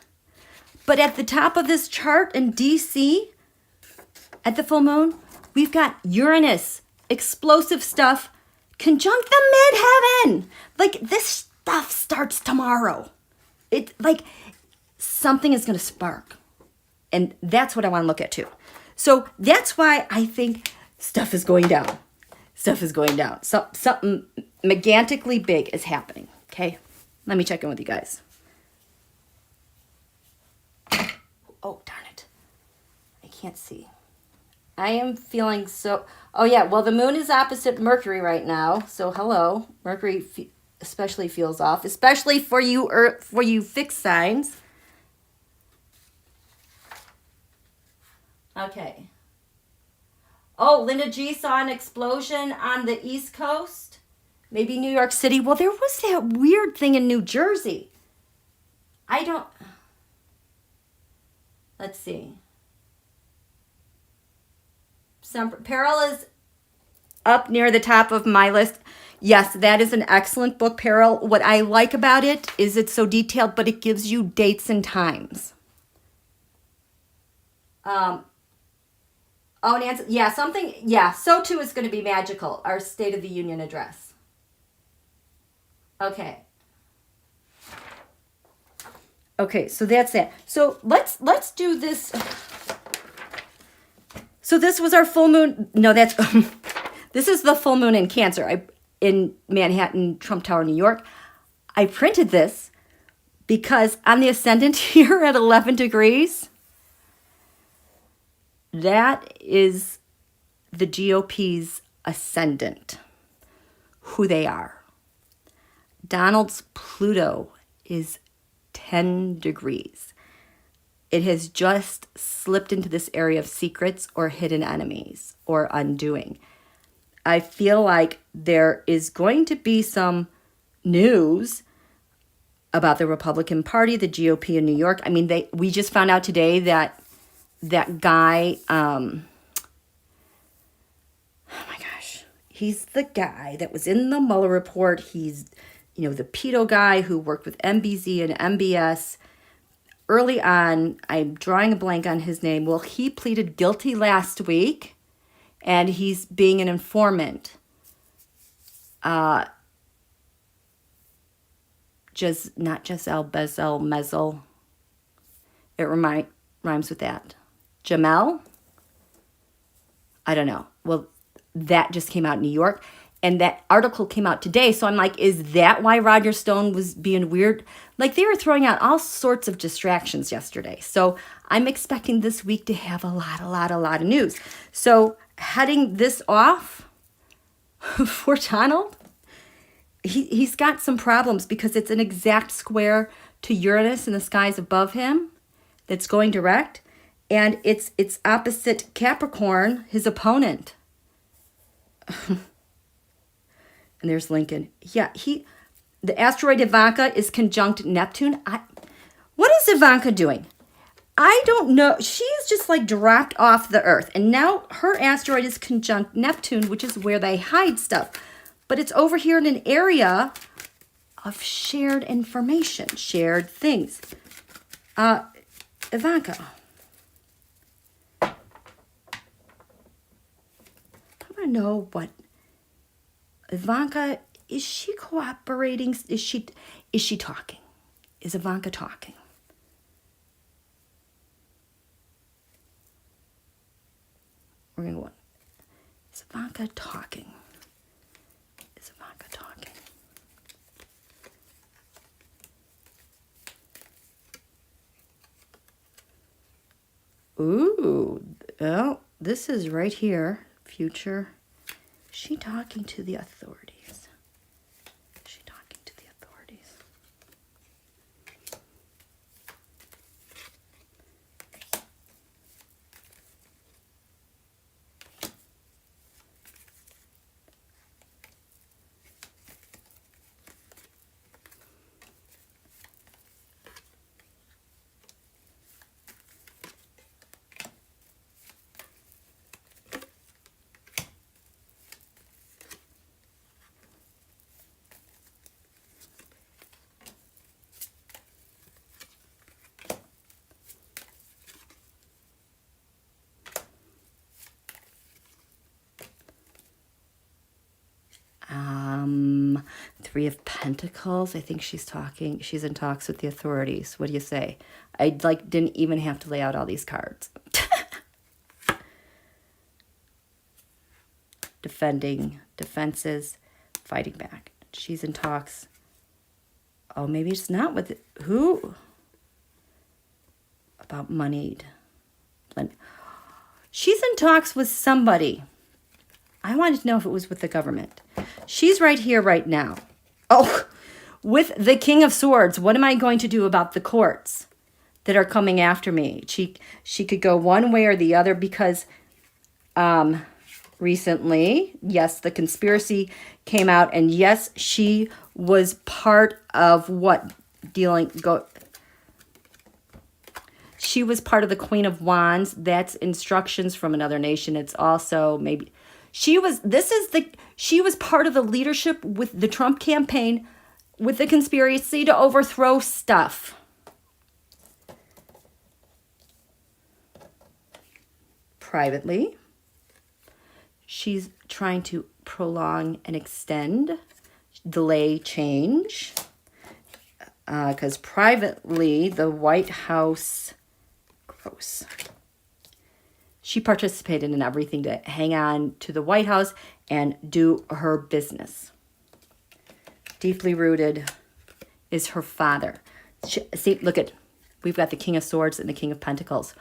but at the top of this chart in DC, at the full moon, we've got Uranus, explosive stuff, conjunct the midheaven. Like, this stuff starts tomorrow. It, like, something is going to spark. And that's what I want to look at too. So that's why I think stuff is going down. Stuff is going down. Something gigantically big is happening. Okay? Let me check in with you guys. Oh, darn it. I can't see. I am feeling so... Oh, yeah. Well, the moon is opposite Mercury right now. So, hello. Mercury especially feels off. Especially for you fixed signs. Okay. Oh, Linda G saw an explosion on the East Coast. Maybe New York City. Well, there was that weird thing in New Jersey. Let's see. Peril is up near the top of my list. Yes, that is an excellent book, Peril. What I like about it is it's so detailed, but it gives you dates and times. Oh, Nancy, yeah, something, yeah, so too is going to be magical, our State of the Union address. Okay. Okay, so that's that. So let's do this. So this was our full moon. No, that's, this is the full moon in Cancer in Manhattan, Trump Tower, New York. I printed this because on the Ascendant here at 11 degrees, that is the GOP's Ascendant, who they are. Donald's Pluto is 10 degrees. It has just slipped into this area of secrets or hidden enemies or undoing. I feel like there is going to be some news about the Republican Party, the GOP in New York. I mean, we just found out today that guy, oh my gosh, he's the guy that was in the Mueller report. He's, the pedo guy who worked with MBZ and MBS early on, I'm drawing a blank on his name. Well, he pleaded guilty last week, and he's being an informant. Just not Giselle, Bezel, Mezel. It rhymes with that. Jamel? I don't know. Well, that just came out in New York, and that article came out today. So I'm like, is that why Roger Stone was being weird? Like, they were throwing out all sorts of distractions yesterday. So I'm expecting this week to have a lot of news. So heading this off for Donald, he's got some problems because it's an exact square to Uranus in the skies above him that's going direct, and it's opposite Capricorn, his opponent. And there's Lincoln. Yeah, the asteroid Ivanka is conjunct Neptune. What is Ivanka doing? I don't know. She's just like dropped off the Earth, and now her asteroid is conjunct Neptune, which is where they hide stuff. But it's over here in an area of shared information, shared things. Ivanka. I want to know what Ivanka, is she cooperating? Is she talking? Is Ivanka talking? We're going to go on. Is Ivanka talking? Is Ivanka talking? Ooh, oh, this is right here. Future. Is she talking to the authorities? Is she talking to the authorities? Three of Pentacles. I think she's talking. She's in talks with the authorities. What do you say? I didn't even have to lay out all these cards. Defending, defenses, fighting back. She's in talks. Oh, maybe it's not with who? About moneyed. She's in talks with somebody. I wanted to know if it was with the government. She's right here, right now. Oh, with the King of Swords. What am I going to do about the courts that are coming after me? She could go one way or the other because recently, yes, the conspiracy came out, and yes, she was part of what she was part of the Queen of Wands. That's instructions from another nation. It's also maybe she was part of the leadership with the Trump campaign with the conspiracy to overthrow stuff. Privately, she's trying to prolong and extend, delay change. Because privately, the White House, gross. She participated in everything to hang on to the White House and do her business. Deeply rooted is her father. See, look at, we've got the King of Swords and the King of Pentacles.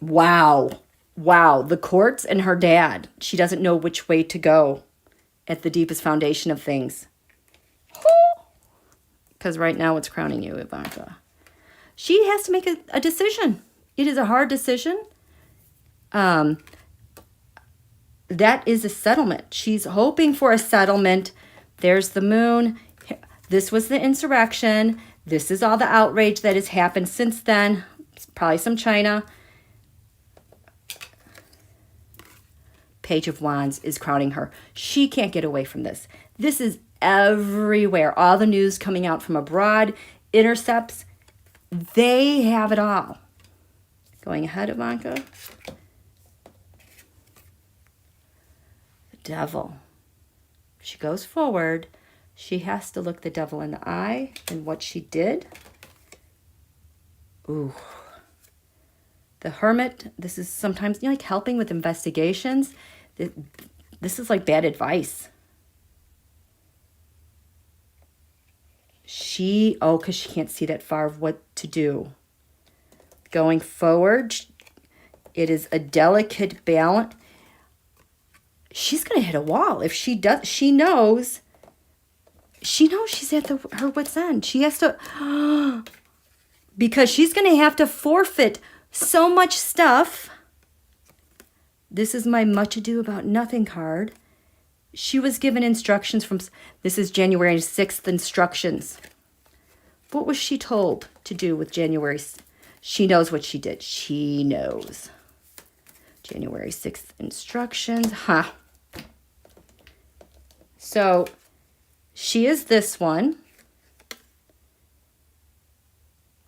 Wow, the courts and her dad. She doesn't know which way to go at the deepest foundation of things. Because right now it's crowning you, Ivanka. She has to make a decision. It is a hard decision. That is a settlement. She's hoping for a settlement. There's the moon. This was the insurrection. This is all the outrage that has happened since then. It's probably some China. Page of Wands is crowning her. She can't get away from this. This is everywhere. All the news coming out from abroad, intercepts, they have it all. Going ahead, Ivanka. The devil. She goes forward. She has to look the devil in the eye and what she did. Ooh. The Hermit, this is sometimes, like helping with investigations. This is like bad advice. Because she can't see that far of what to do. Going forward, it is a delicate balance. She's going to hit a wall. If she does, she knows she's at her wit's end. She has to, because she's going to have to forfeit so much stuff. This is my much ado about nothing card. She was given instructions from, this is January 6th instructions. What was she told to do with January? She knows what she did. She knows. January 6th instructions. So she is this one.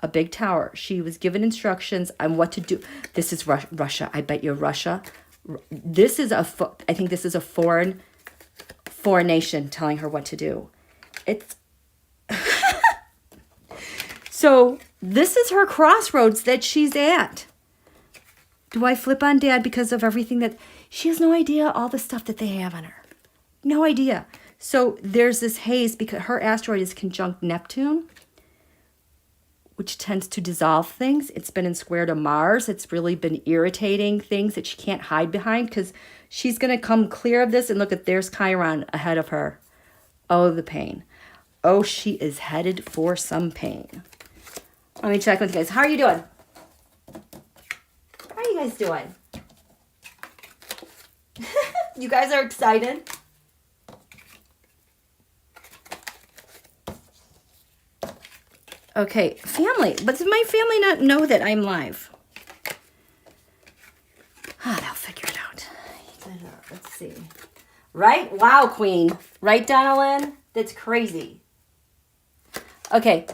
A big tower. She was given instructions on what to do. This is Russia. I bet you Russia. This is I think this is a foreign nation telling her what to do. It's so this is her crossroads that she's at. Do I flip on Dad because of everything that she has no idea all the stuff that they have on her? No idea. So there's this haze because her asteroid is conjunct Neptune, which tends to dissolve things. It's been in square to Mars. It's really been irritating things that she can't hide behind because she's going to come clear of this. And look at, there's Chiron ahead of her. Oh, the pain. Oh, she is headed for some pain. Let me check with you guys. How are you doing? How are you guys doing? You guys are excited? Okay, family. But does my family not know that I'm live? They'll figure it out. Let's see. Right? Wow, Queen. Right, Donalyn? That's crazy. Okay.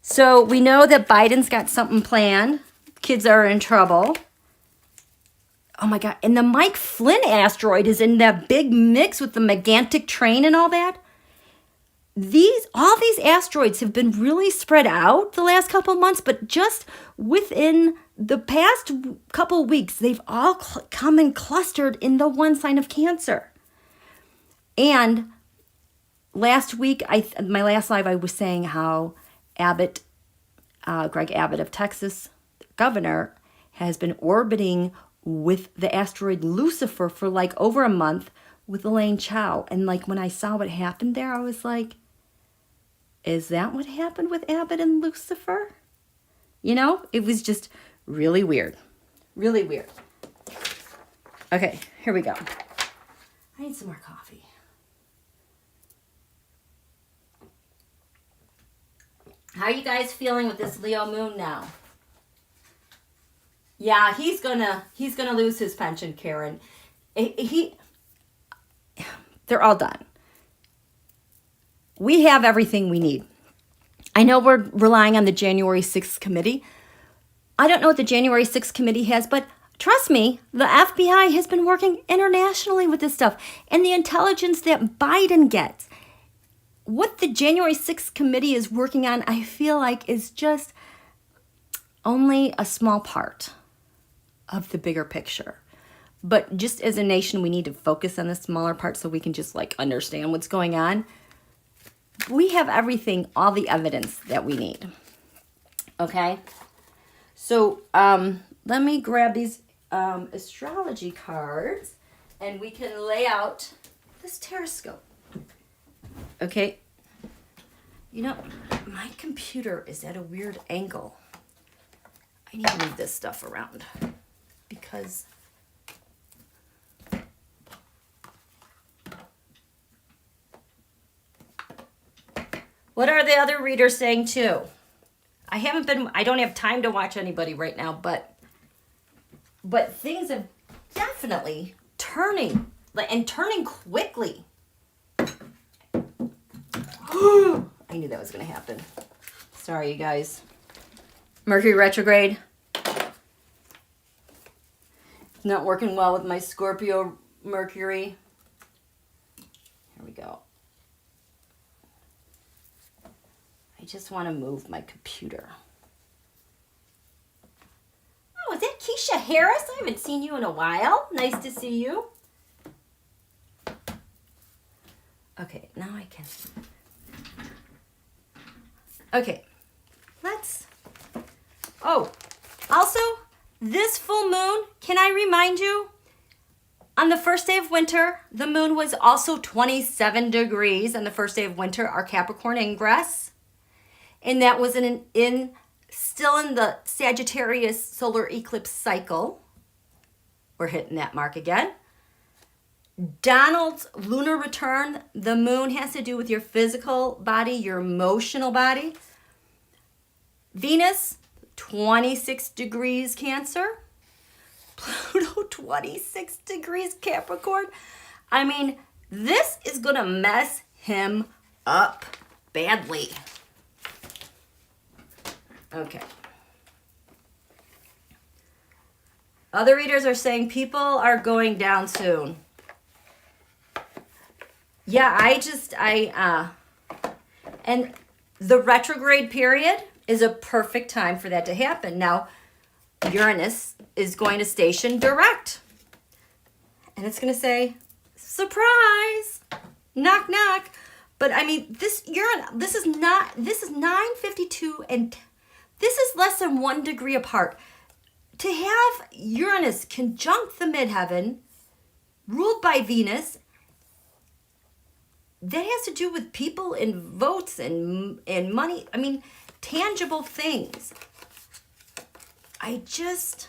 So we know that Biden's got something planned. Kids are in trouble. Oh my God. And the Mike Flynn asteroid is in that big mix with the gigantic train and all that. All these asteroids have been really spread out the last couple of months, but just within the past couple of weeks, they've all come and clustered in the one sign of Cancer. And last week, my last live, I was saying how Greg Abbott of Texas, governor, has been orbiting with the asteroid Lucifer for like over a month with Elaine Chao. And like when I saw what happened there, I was like, is that what happened with Abbott and Lucifer? You know, it was just really weird. Really weird. Okay, here we go. I need some more coffee. How are you guys feeling with this Leo moon now? Yeah, he's gonna lose his pension, Karen. They're all done. We have everything we need. I know we're relying on the January 6th committee. I don't know what the January 6th committee has, but trust me, the FBI has been working internationally with this stuff. And the intelligence that Biden gets, what the January 6th committee is working on, I feel like is just only a small part of the bigger picture. But just as a nation, we need to focus on the smaller part so we can just like understand what's going on. We have everything, all the evidence that we need. Okay? So let me grab these astrology cards and we can lay out this teroscope. Okay? You know, my computer is at a weird angle. I need to move this stuff around because what are the other readers saying too? I don't have time to watch anybody right now, but things are definitely turning, and turning quickly. I knew that was going to happen. Sorry, you guys. Mercury retrograde. Not working well with my Scorpio Mercury. Here we go. I just want to move my computer. Oh, is that Keisha Harris? I haven't seen you in a while. Nice to see you. Okay, now I can. Okay, let's. Oh, also, this full moon, can I remind you? On the first day of winter, the moon was also 27 degrees on the first day of winter, our Capricorn ingress. And that was still in the Sagittarius solar eclipse cycle. We're hitting that mark again. Donald's lunar return, the moon has to do with your physical body, your emotional body. Venus, 26 degrees Cancer. Pluto, 26 degrees Capricorn. I mean, this is going to mess him up badly. Okay. Other readers are saying people are going down soon. Yeah, and the retrograde period is a perfect time for that to happen. Now, Uranus is going to station direct. And it's going to say, surprise, knock, knock. But I mean, this is 9:52 and this is less than 1 degree apart. To have Uranus conjunct the midheaven, ruled by Venus, that has to do with people and votes and money. I mean, tangible things. It's just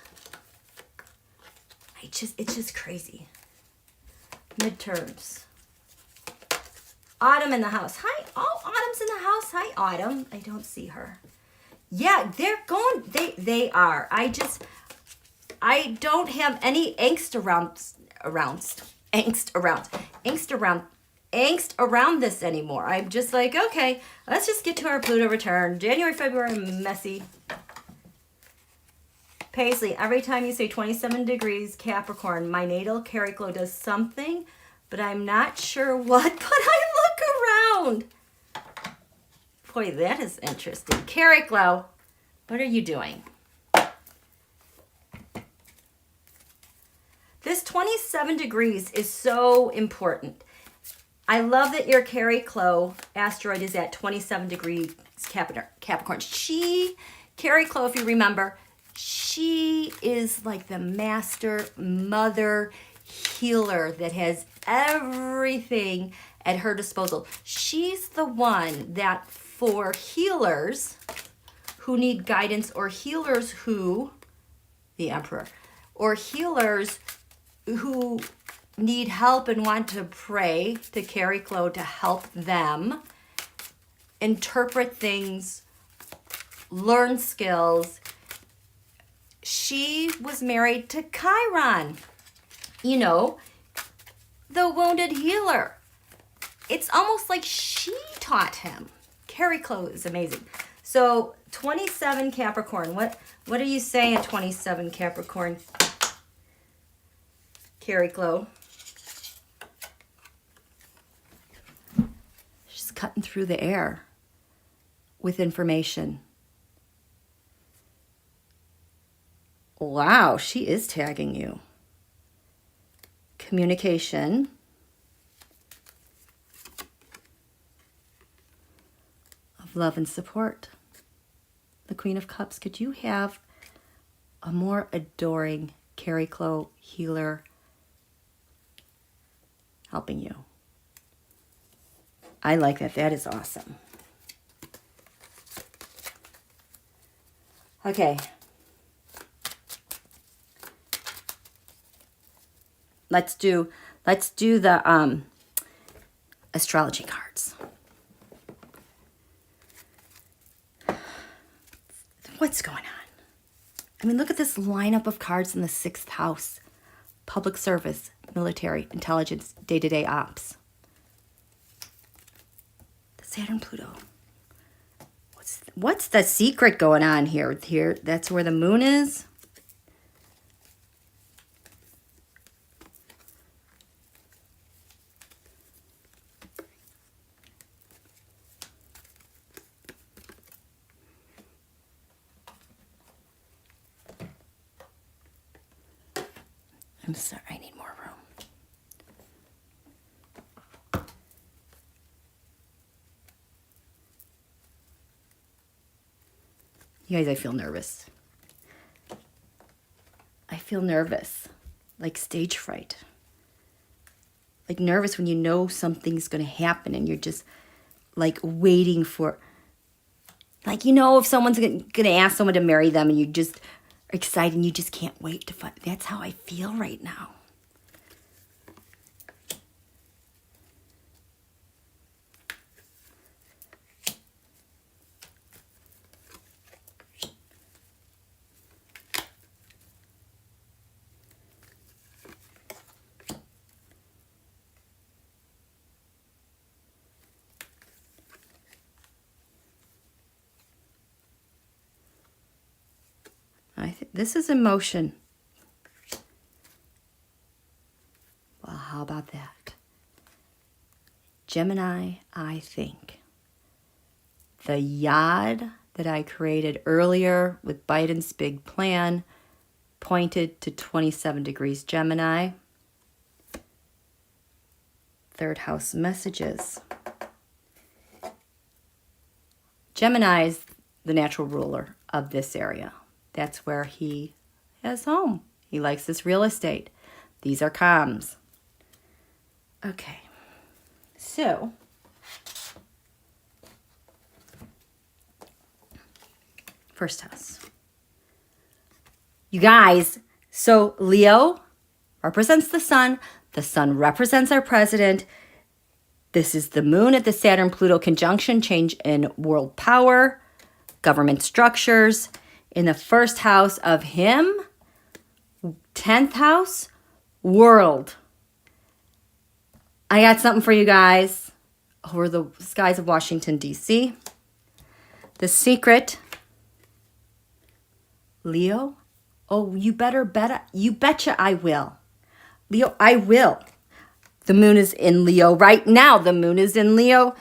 crazy. Midterms. Autumn in the house. Hi, oh, Autumn's in the house. Hi, Autumn. I don't see her. Yeah, they're going, they are. I don't have any angst around this anymore. I'm just like, okay, let's just get to our Pluto return. January, February, messy. Paisley, every time you say 27 degrees Capricorn, my natal Cariclo does something, but I'm not sure what, but I look around. Boy, that is interesting. Cariclo, what are you doing? This 27 degrees is so important. I love that your Cariclo asteroid is at 27 degrees Capricorn. Cariclo, if you remember, she is like the master mother healer that has everything at her disposal. She's the one that for healers who need guidance or healers who, the Emperor, or healers who need help and want to pray to Cariclo to help them interpret things, learn skills. She was married to Chiron, you know, the wounded healer. It's almost like she taught him. Cariclo is amazing. So 27 Capricorn, what are you saying, 27 Capricorn? Cariclo. She's cutting through the air with information. Wow, she is tagging you. Communication. Of love and support. The Queen of Cups. Could you have a more adoring Cariclo healer helping you? I like that. That is awesome. Okay. Let's do the astrology cards. What's going on? I mean, look at this lineup of cards in the 6th house. Public service, military, intelligence, day-to-day ops. The Saturn, Pluto. What's the secret going on here? Here, that's where the moon is. I'm sorry, I need more room. You guys, I feel nervous. I feel nervous, like stage fright. Like nervous when you know something's going to happen and you're just like waiting for, like, you know, if someone's going to ask someone to marry them and you just are excited and you just can't wait to find. That's how I feel right now. This is emotion. Well, how about that? Gemini, I think. The yod that I created earlier with Biden's big plan pointed to 27 degrees Gemini. Third house messages. Gemini is the natural ruler of this area. That's where he has home. He likes this real estate. These are comms. Okay. So, first house. You guys, so Leo represents the sun. The sun represents our president. This is the moon at the Saturn-Pluto conjunction, change in world power, government structures. In the first house of him, 10th house, world. I got something for you guys over the skies of Washington, D.C. The secret, Leo. Oh, you better bet. You betcha I will. Leo, I will. The moon is in Leo right now. The moon is in Leo.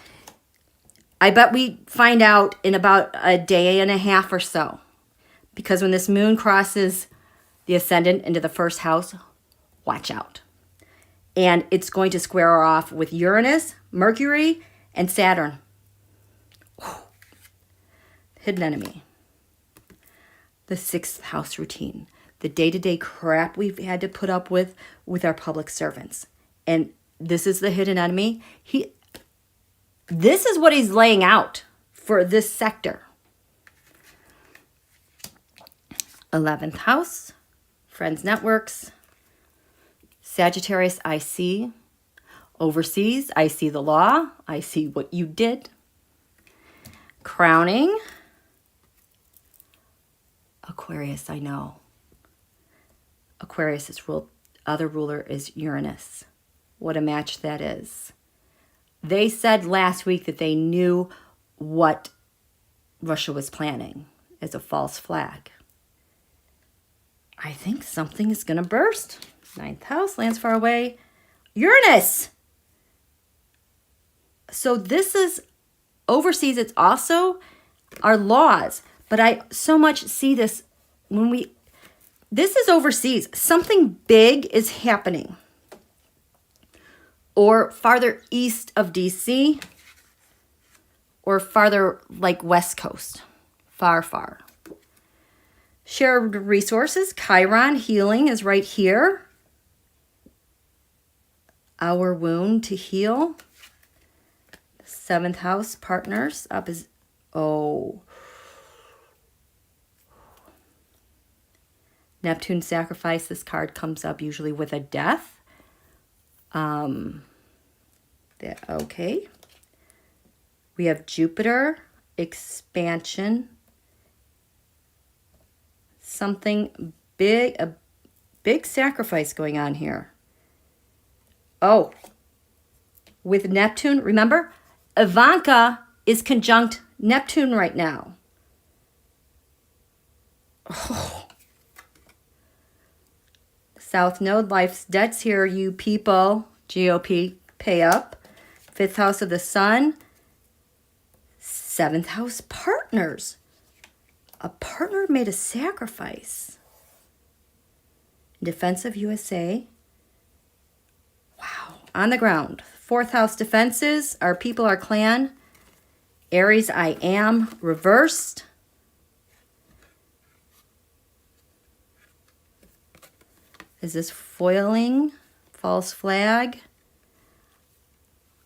I bet we find out in about a day and a half or so. Because when this moon crosses the ascendant into the first house, watch out. And it's going to square off with Uranus, Mercury, and Saturn. Whew. Hidden enemy. The sixth house routine. The day-to-day crap we've had to put up with our public servants. And this is the hidden enemy. This is what he's laying out for this sector. 11th house, friends, networks. Sagittarius, I see. Overseas, I see the law. I see what you did. Crowning. Aquarius, I know. Aquarius' other ruler is Uranus. What a match that is. They said last week that they knew what Russia was planning as a false flag. I think something is going to burst. 9th house, lands far away. Uranus! So this is overseas. It's also our laws. But I so much see this when this is overseas. Something big is happening. Or farther east of DC. Or farther like West Coast. Far, far. Shared resources, Chiron, healing is right here. Our wound to heal. 7th house, partners, up is, Neptune sacrifice, this card comes up usually with a death. Okay. We have Jupiter, expansion. Something big, a big sacrifice going on here. Oh, with Neptune, remember, Ivanka is conjunct Neptune right now. Oh. South Node, life's debts here, you people. GOP, pay up. 5th house of the sun. 7th house, partners. A partner made a sacrifice. Defensive USA. Wow. On the ground. 4th house defenses. Our people, our clan. Aries, I am. Reversed. Is this foiling? False flag?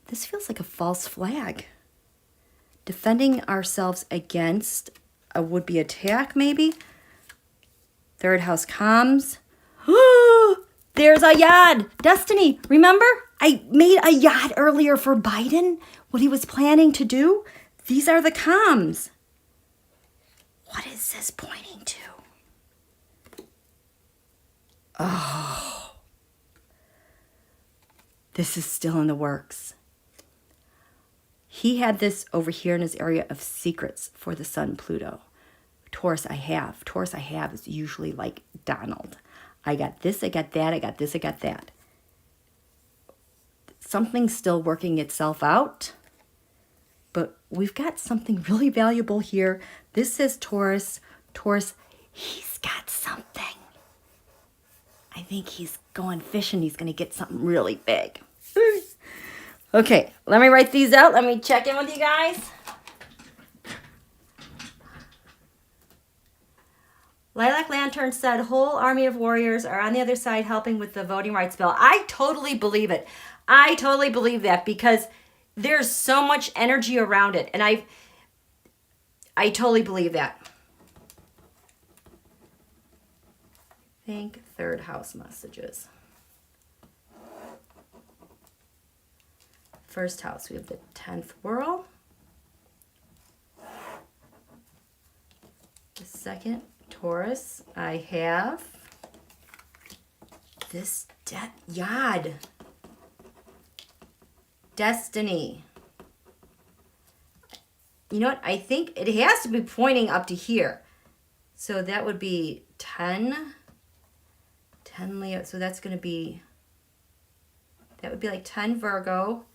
This feels like a false flag. Defending ourselves against a would-be attack, maybe? 3rd house comms. There's a yad. Destiny. Remember? I made a yad earlier for Biden. What he was planning to do. These are the comms. What is this pointing to? Oh. This is still in the works. He had this over here in his area of secrets for the Sun-Pluto. Taurus I have. Taurus I have is usually like Donald. I got this, I got that, I got this, I got that. Something's still working itself out. But we've got something really valuable here. This says Taurus. Taurus, he's got something. I think he's going fishing. He's going to get something really big. Okay, let me write these out. Let me check in with you guys. Lilac Lantern said, whole army of warriors are on the other side helping with the voting rights bill. I totally believe it. I totally believe that because there's so much energy around it. And I totally believe that. Think 3rd house messages. 1st house, we have the 10th whirl. The 2nd, Taurus, I have this yad. Destiny. You know what? I think it has to be pointing up to here. So that would be 10 Leo. So that's going to be, that would be like 10 Virgo,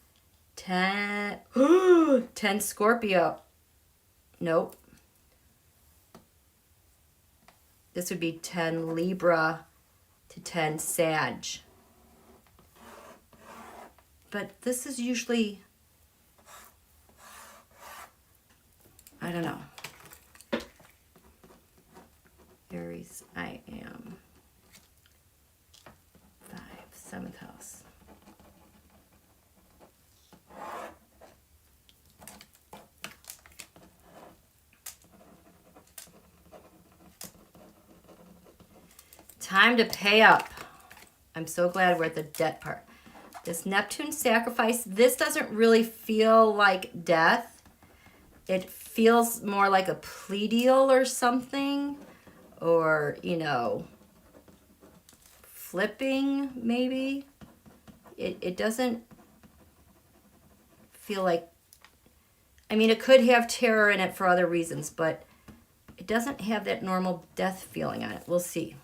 10 Scorpio. Nope. This would be 10 Libra to 10 Sag. But this is usually, I don't know. Aries, I am. 5, 7th house. Time to pay up. I'm so glad we're at the debt part. This Neptune sacrifice, this doesn't really feel like death. It feels more like a plea deal or something. Or, you know, flipping maybe. It doesn't feel like, I mean, it could have terror in it for other reasons, but it doesn't have that normal death feeling on it. We'll see.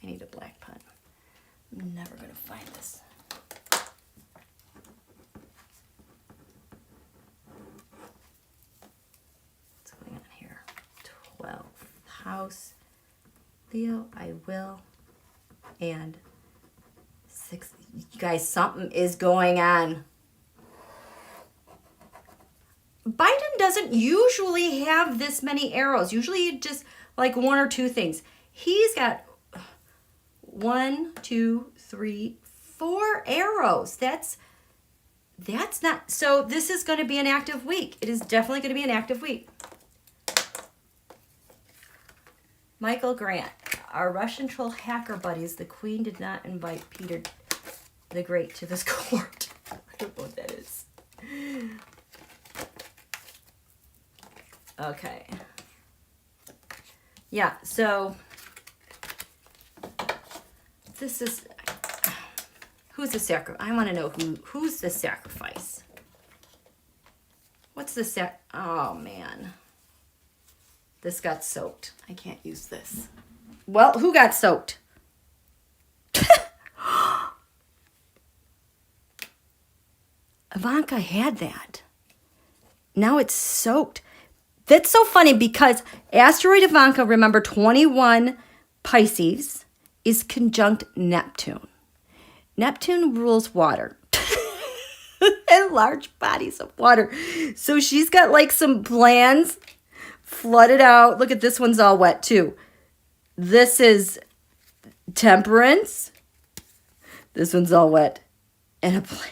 I need a black pen. I'm never going to find this. What's going on here? 12th house. Leo, I will. And 6th. You guys, something is going on. Biden doesn't usually have this many arrows. Usually just like 1 or 2 things. He's got 1, 2, 3, 4 arrows. That's not, so this is going to be an active week. It is definitely going to be an active week. Michael Grant, our Russian troll hacker buddies, the Queen did not invite Peter the Great to this court. I don't know what that is. Okay. Yeah, so this is, Who's the sacrifice? I want to know who's the sacrifice. What's the oh man. This got soaked. I can't use this. Well, who got soaked? Ivanka had that. Now it's soaked. That's so funny because asteroid Ivanka, remember 21 Pisces, is conjunct Neptune. Neptune rules water. And large bodies of water. So she's got like some plans flooded out. Look at this one's all wet too. This is Temperance. This one's all wet. And a plan.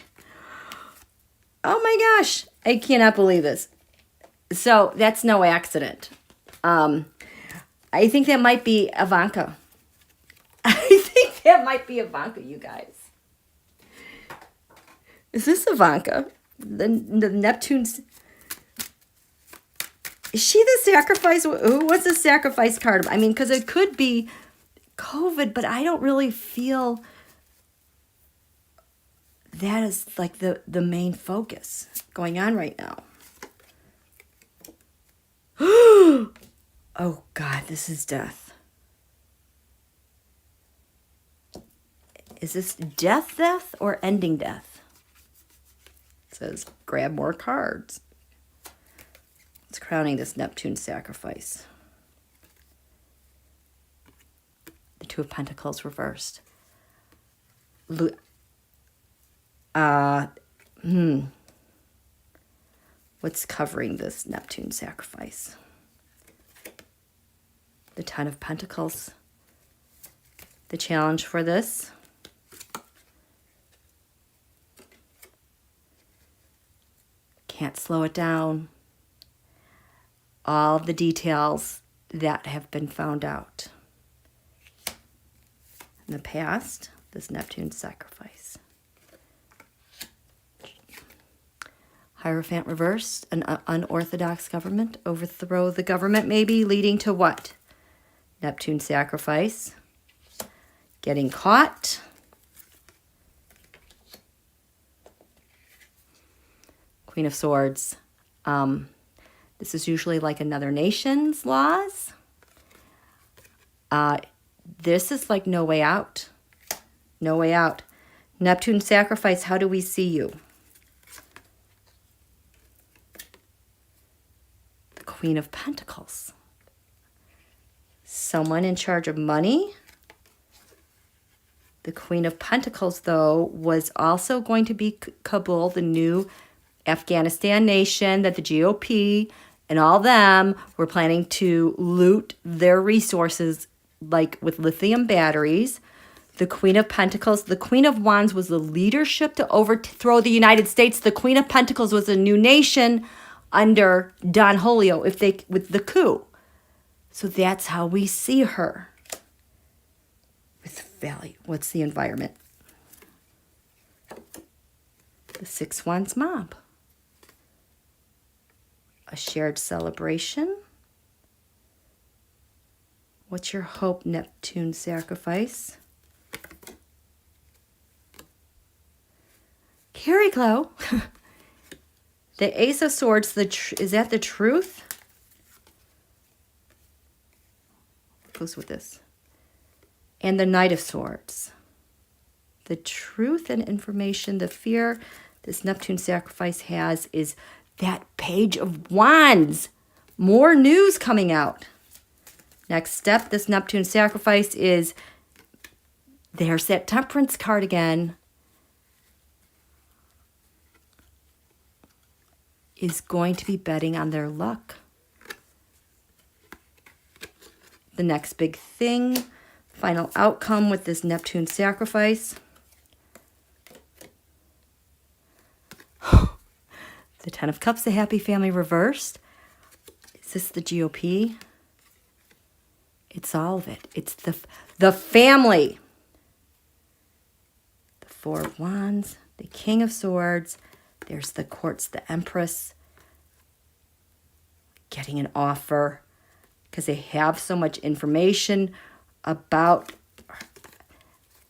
Oh my gosh. I cannot believe this. So that's no accident. I think that might be Ivanka. I think that might be Ivanka, you guys. Is this Ivanka? The Neptune's... Is she the sacrifice? What's the sacrifice card? I mean, because it could be COVID, but I don't really feel that is like the main focus going on right now. Oh God, this is death. Is this death or ending death? It says grab more cards. It's crowning this Neptune sacrifice. The Two of Pentacles reversed. What's covering this Neptune sacrifice? The Ten of Pentacles. The challenge for this. Can't slow it down. All the details that have been found out. In the past, this Neptune sacrifice. Hierophant reversed, an unorthodox government. Overthrow the government maybe, leading to what? Neptune sacrifice. Getting caught. Queen of Swords. This is usually like another nation's laws. This is like no way out. No way out. Neptune sacrifice, how do we see you? The Queen of Pentacles. Someone in charge of money. The Queen of Pentacles, though, was also going to be Kabul, the new Afghanistan nation that the GOP and all them were planning to loot their resources, like with lithium batteries. The Queen of Pentacles, the Queen of Wands was the leadership to overthrow the United States. The Queen of Pentacles was a new nation under Don Julio with the coup. So that's how we see her. With value. What's the environment? The Six Wands mob. A shared celebration. What's your hope, Neptune sacrifice? Carrie Glow. The Ace of Swords, is that the truth? What goes with this? And the Knight of Swords. The truth and information, the fear this Neptune sacrifice has is that Page of Wands. More news coming out. Next step, this Neptune sacrifice is, there's that Temperance card again. Is going to be betting on their luck. The next big thing, final outcome with this Neptune sacrifice. The Ten of Cups, the Happy Family reversed. Is this the GOP? It's all of it. It's the family. The Four of Wands, the King of Swords. There's the Courts, the Empress. Getting an offer because they have so much information about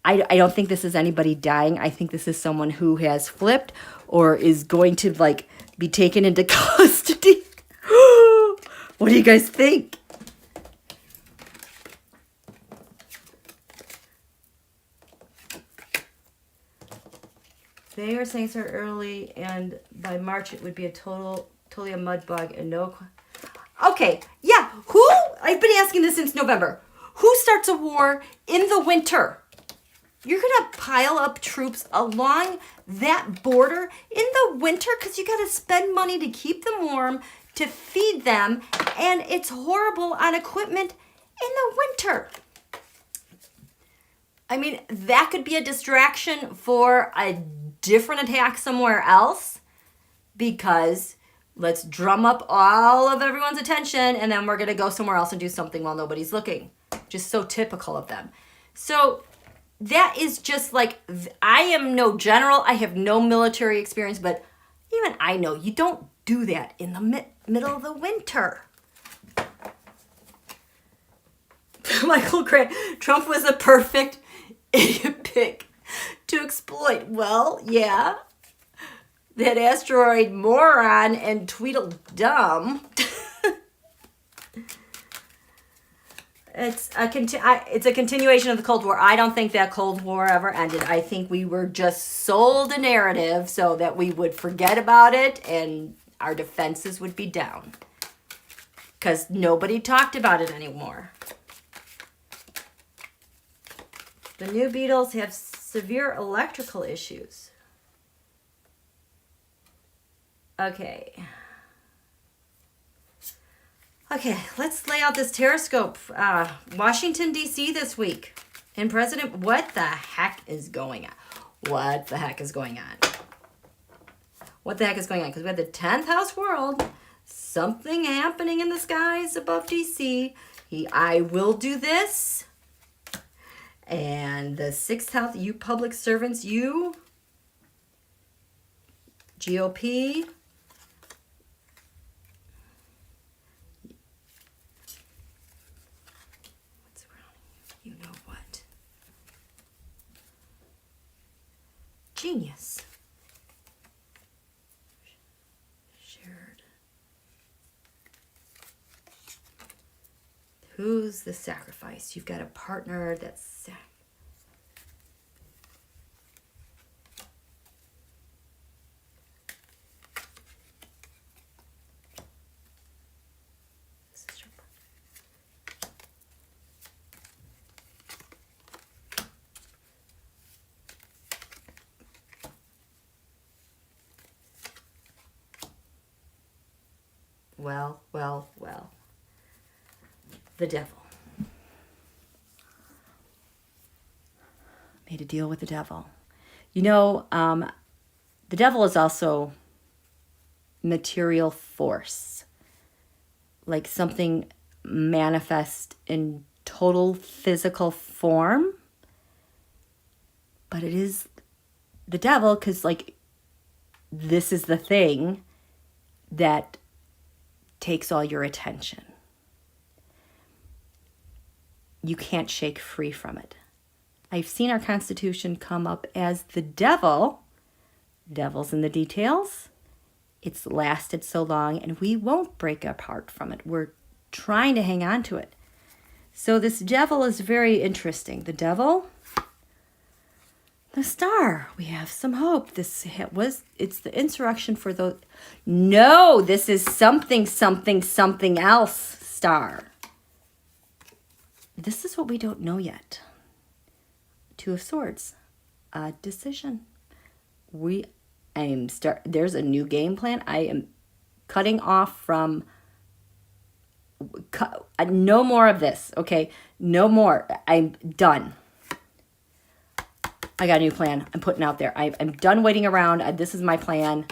I don't think this is anybody dying. I think this is someone who has flipped or is going to like be taken into custody. What do you guys think? They are saying start early, and by March it would be totally a mud bug and no. Okay, yeah. Who? I've been asking this since November. Who starts a war in the winter? You're gonna pile up troops along that border in the winter because you gotta spend money to keep them warm, to feed them, and it's horrible on equipment in the winter. I mean, that could be a distraction for a different attack somewhere else, because let's drum up all of everyone's attention and then we're going to go somewhere else and do something while nobody's looking. Just so typical of them. So that is just like, I am no general. I have no military experience, but even I know you don't do that in the middle of the winter. Michael Grant, Trump was a perfect idiot pick to exploit. Well, yeah. That asteroid moron and Tweedledum. It's a continuation of the Cold War. I don't think that Cold War ever ended. I think we were just sold a narrative so that we would forget about it and our defenses would be down. Because nobody talked about it anymore. The new Beatles have severe electrical issues. Okay. Okay, let's lay out this teroscope. Washington, D.C. this week. And President, what the heck is going on? What the heck is going on? What the heck is going on? Because we had the 10th house world. Something happening in the skies above D.C. I will do this. And the 6th house, you public servants, you GOP. What's around you? You know what? Genius. Shared. Who's the sacrifice? You've got a partner that's well. The devil. Made a deal with the devil. You know, the devil is also material force. Like something manifest in total physical form. But it is the devil because, like, this is the thing that takes all your attention. You can't shake free from it. I've seen our Constitution come up as the devil. Devil's in the details. It's lasted so long, and we won't break apart from it. We're trying to hang on to it. So this devil is very interesting. The devil, the star. We have some hope. It's the insurrection for those. No, this is something else, star. This is what we don't know yet. Two of Swords. A decision. There's a new game plan. I am cutting off from no more of this, okay? No more. I'm done. I got a new plan I'm putting out there. I'm done waiting around. This is my plan.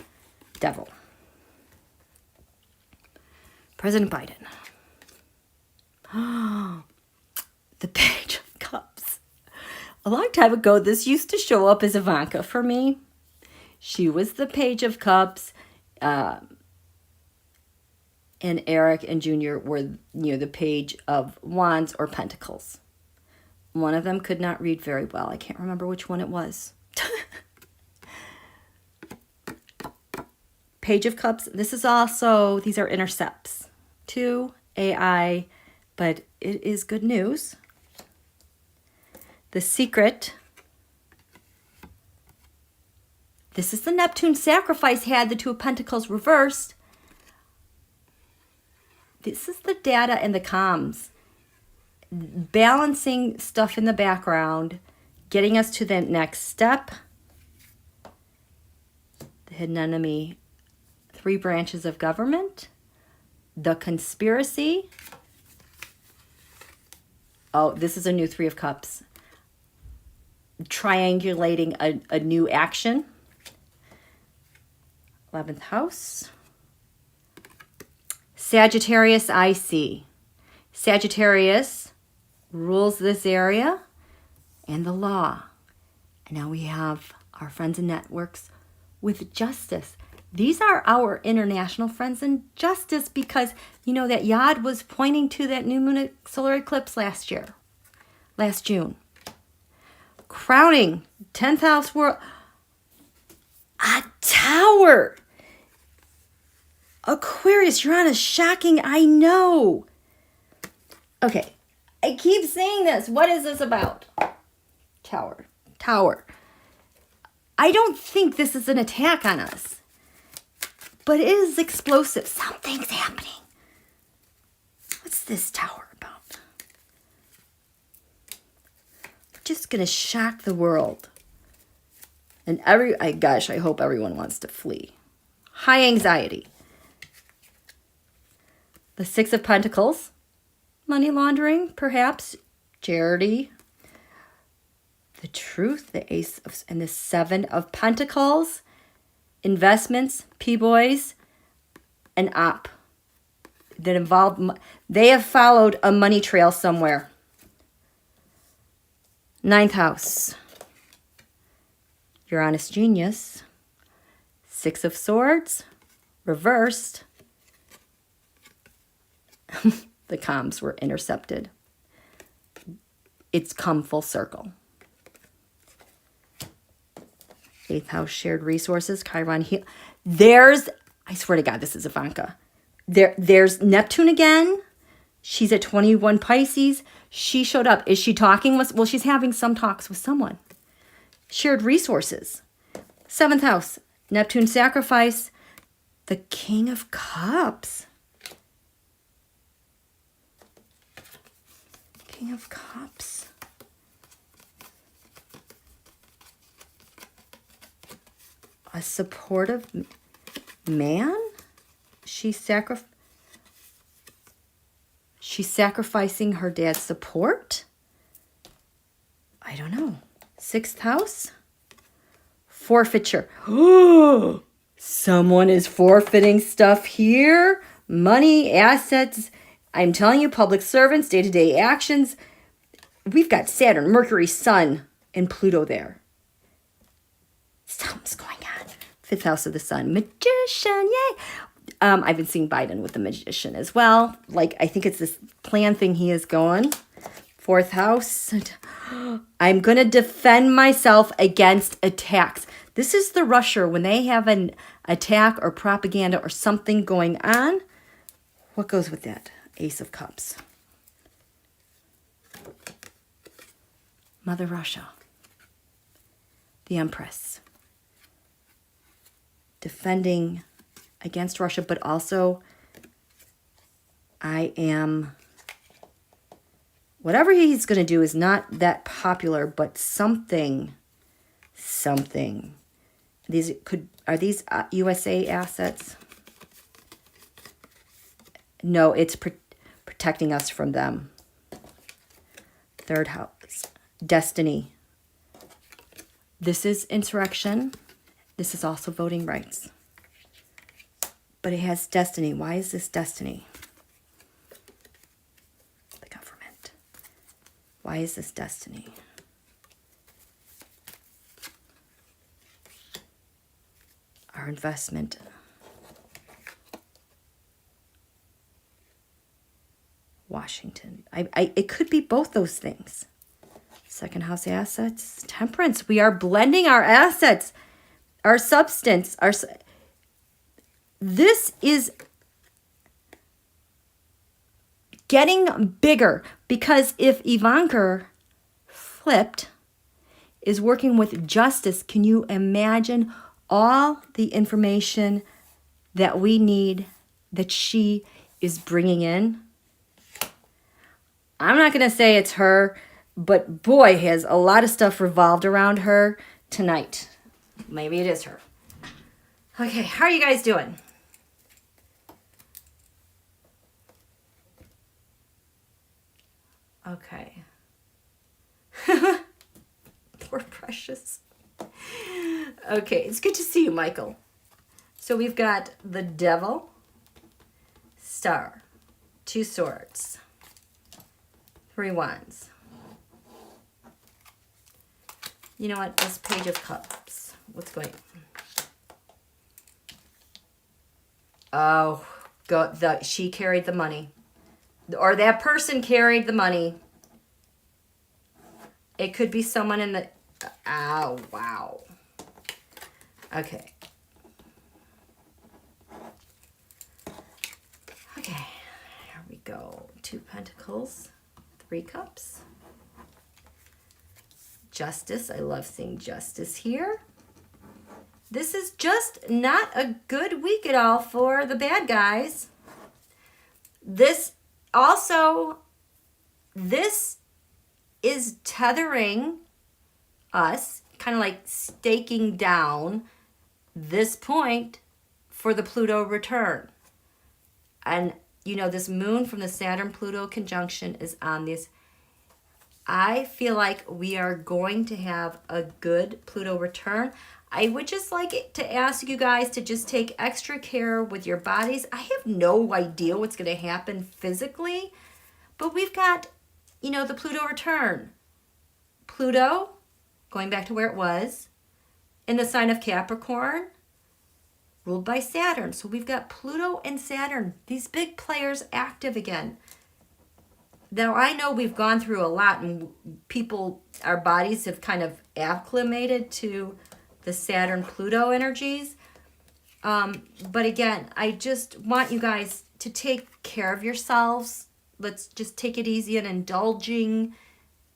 Devil. President Biden. The Page of Cups. A long time ago, this used to show up as Ivanka for me. She was the Page of Cups. And Eric and Jr. were, the Page of Wands or Pentacles. One of them could not read very well. I can't remember which one it was. Page of Cups. This is also, these are intercepts to AI, but it is good news. The Secret. This is the Neptune sacrifice, had the Two of Pentacles reversed. This is the data and the comms. Balancing stuff in the background, getting us to the next step. The Hidden Enemy. 3 branches of government. The Conspiracy. Oh, this is a new 3 of Cups. Triangulating a new action. 11th house. Sagittarius IC. Sagittarius rules this area and the law. And now we have our friends and networks with justice. These are our international friends in justice because, you know, that Yod was pointing to that new moon solar eclipse last June. Crowning, 10th house world. A tower. Aquarius, Uranus, shocking, I know. Okay, I keep saying this. What is this about? Tower. I don't think this is an attack on us, but it is explosive. Something's happening. What's this tower about? We're just going to shock the world. And I hope everyone wants to flee. High anxiety. The 6 of Pentacles. Money laundering, perhaps. Charity. The Truth, the Ace of, and the 7 of Pentacles. Investments, P-boys, and op. That involved, they have followed a money trail somewhere. 9th house. Uranus genius. 6 of Swords, reversed. The comms were intercepted. It's come full circle. 8th house, shared resources, Chiron. I swear to God, this is Ivanka. There's Neptune again. She's at 21 Pisces. She showed up. Is she talking with, well, she's having some talks with someone. Shared resources. 7th house, Neptune sacrifice. The King of Cups. King of Cups. A supportive man? She's sacrificing her dad's support? I don't know. 6th house? Forfeiture. Someone is forfeiting stuff here. Money, assets. I'm telling you, public servants, day-to-day actions. We've got Saturn, Mercury, Sun, and Pluto there. Something's going on. 5th house of the Sun. Magician, yay! I've been seeing Biden with the Magician as well. Like, I think it's this plan thing he is going. 4th house. I'm going to defend myself against attacks. This is the Russia when they have an attack or propaganda or something going on. What goes with that? Ace of Cups. Mother Russia. The Empress. Defending against Russia, but also whatever he's going to do is not that popular, but something. Are these USA assets? No, it's protecting us from them. 3rd house, destiny. This is insurrection. This is also voting rights. But it has destiny. Why is this destiny? The government. Why is this destiny? Our investment. Washington. It could be both those things. Second house assets, Temperance. We are blending our assets, our substance. This is getting bigger, because if Ivanka flipped is working with justice, can you imagine all the information that we need that she is bringing in? I'm not going to say it's her, but boy, has a lot of stuff revolved around her tonight. Maybe it is her. Okay, how are you guys doing? Okay. Poor Precious. Okay, it's good to see you, Michael. So we've got the Devil, Star, 2 Swords, 3 Wands. You know what? This Page of Cups. What's going on? Oh, she carried the money. Or that person carried the money. It could be someone in the... Oh, wow. Okay. Okay. Here we go. 2 Pentacles. 3 Cups. Justice. I love seeing Justice here. This is just not a good week at all for the bad guys. This is tethering us, kind of like staking down this point for the Pluto return. And, you know, this moon from the Saturn-Pluto conjunction is on this. I feel like we are going to have a good Pluto return. I would just like to ask you guys to just take extra care with your bodies. I have no idea what's going to happen physically, but we've got, you know, the Pluto return. Pluto, going back to where it was, in the sign of Capricorn, ruled by Saturn. So we've got Pluto and Saturn, these big players, active again. Now, I know we've gone through a lot, and people, our bodies have kind of acclimated to the Saturn-Pluto energies. But again, I just want you guys to take care of yourselves. Let's just take it easy and indulging,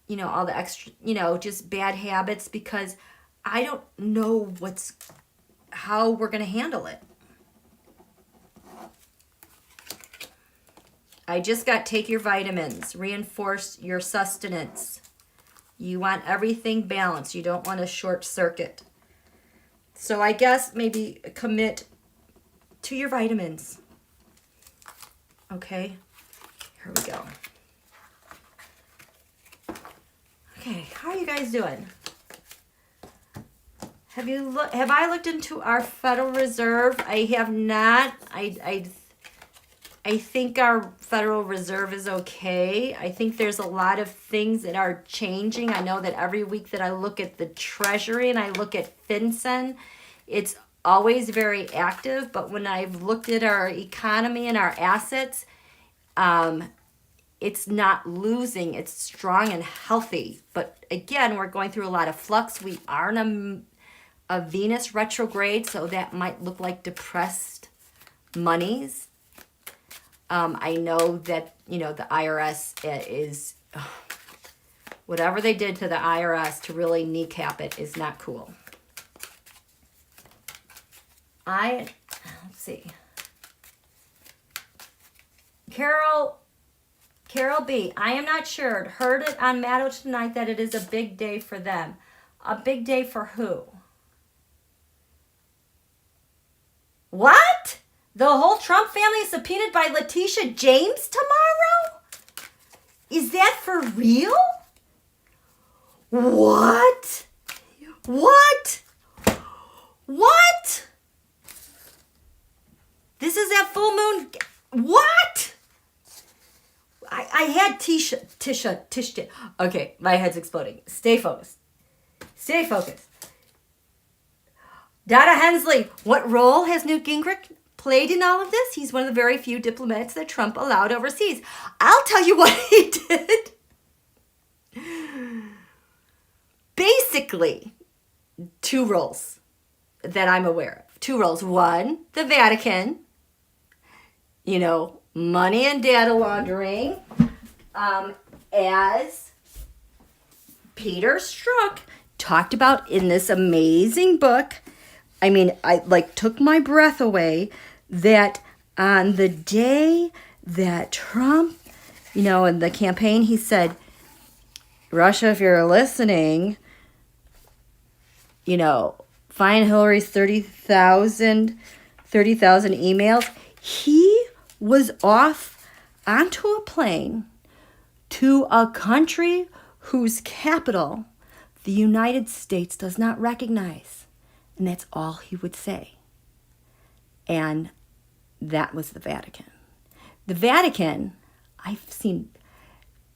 you know, all the extra, you know, just bad habits, because I don't know how we're going to handle it. I just got take your vitamins, reinforce your sustenance. You want everything balanced. You don't want a short circuit. So I guess maybe commit to your vitamins. Okay, here we go. Okay, how are you guys doing? Have I looked into our Federal Reserve? I have not. I think our Federal Reserve is okay. I think there's a lot of things that are changing. I know that every week that I look at the Treasury and I look at FinCEN, it's always very active. But when I've looked at our economy and our assets, it's not losing. It's strong and healthy. But again, we're going through a lot of flux. We are in a Venus retrograde, so that might look like depressed monies. I know that, you know, the IRS is, whatever they did to the IRS to really kneecap it is not cool. Let's see. Carol B, I am not sure. Heard it on Maddo tonight that it is a big day for them. A big day for who? What? The whole Trump family is subpoenaed by Letitia James tomorrow? Is that for real? What? What? What? This is that full moon. What? I had Tisha. Okay, my head's exploding. Stay focused. Stay focused. Donna Hensley, what role has Newt Gingrich played in all of this? He's one of the very few diplomats that Trump allowed overseas. I'll tell you what he did. basically 2 roles that I'm aware of. 2 roles. One, the Vatican, money and data laundering, as Peter Strzok talked about in this amazing book. I mean, I took my breath away that on the day that Trump, in the campaign, he said, Russia, if you're listening, find Hillary's 30,000 emails. He was off onto a plane to a country whose capital the United States does not recognize. And that's all he would say. And that was the Vatican. The Vatican, I've seen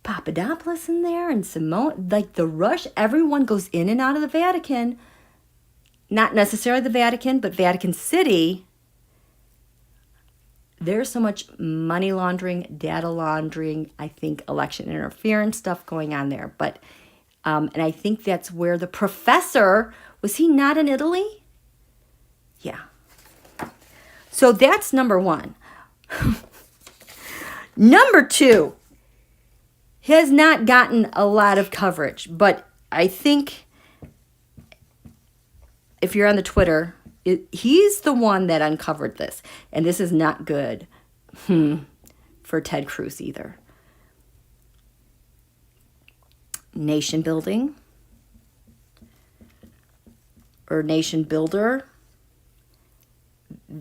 Papadopoulos in there and Simone, the rush, everyone goes in and out of the Vatican. Not necessarily the Vatican, but Vatican City. There's so much money laundering, data laundering, I think election interference stuff going on there. But, and I think that's where the professor, was he not in Italy? Yeah. So that's number 1. Number 2 has not gotten a lot of coverage, but I think if you're on the Twitter, he's the one that uncovered this. And this is not good for Ted Cruz either. Nation building or nation builder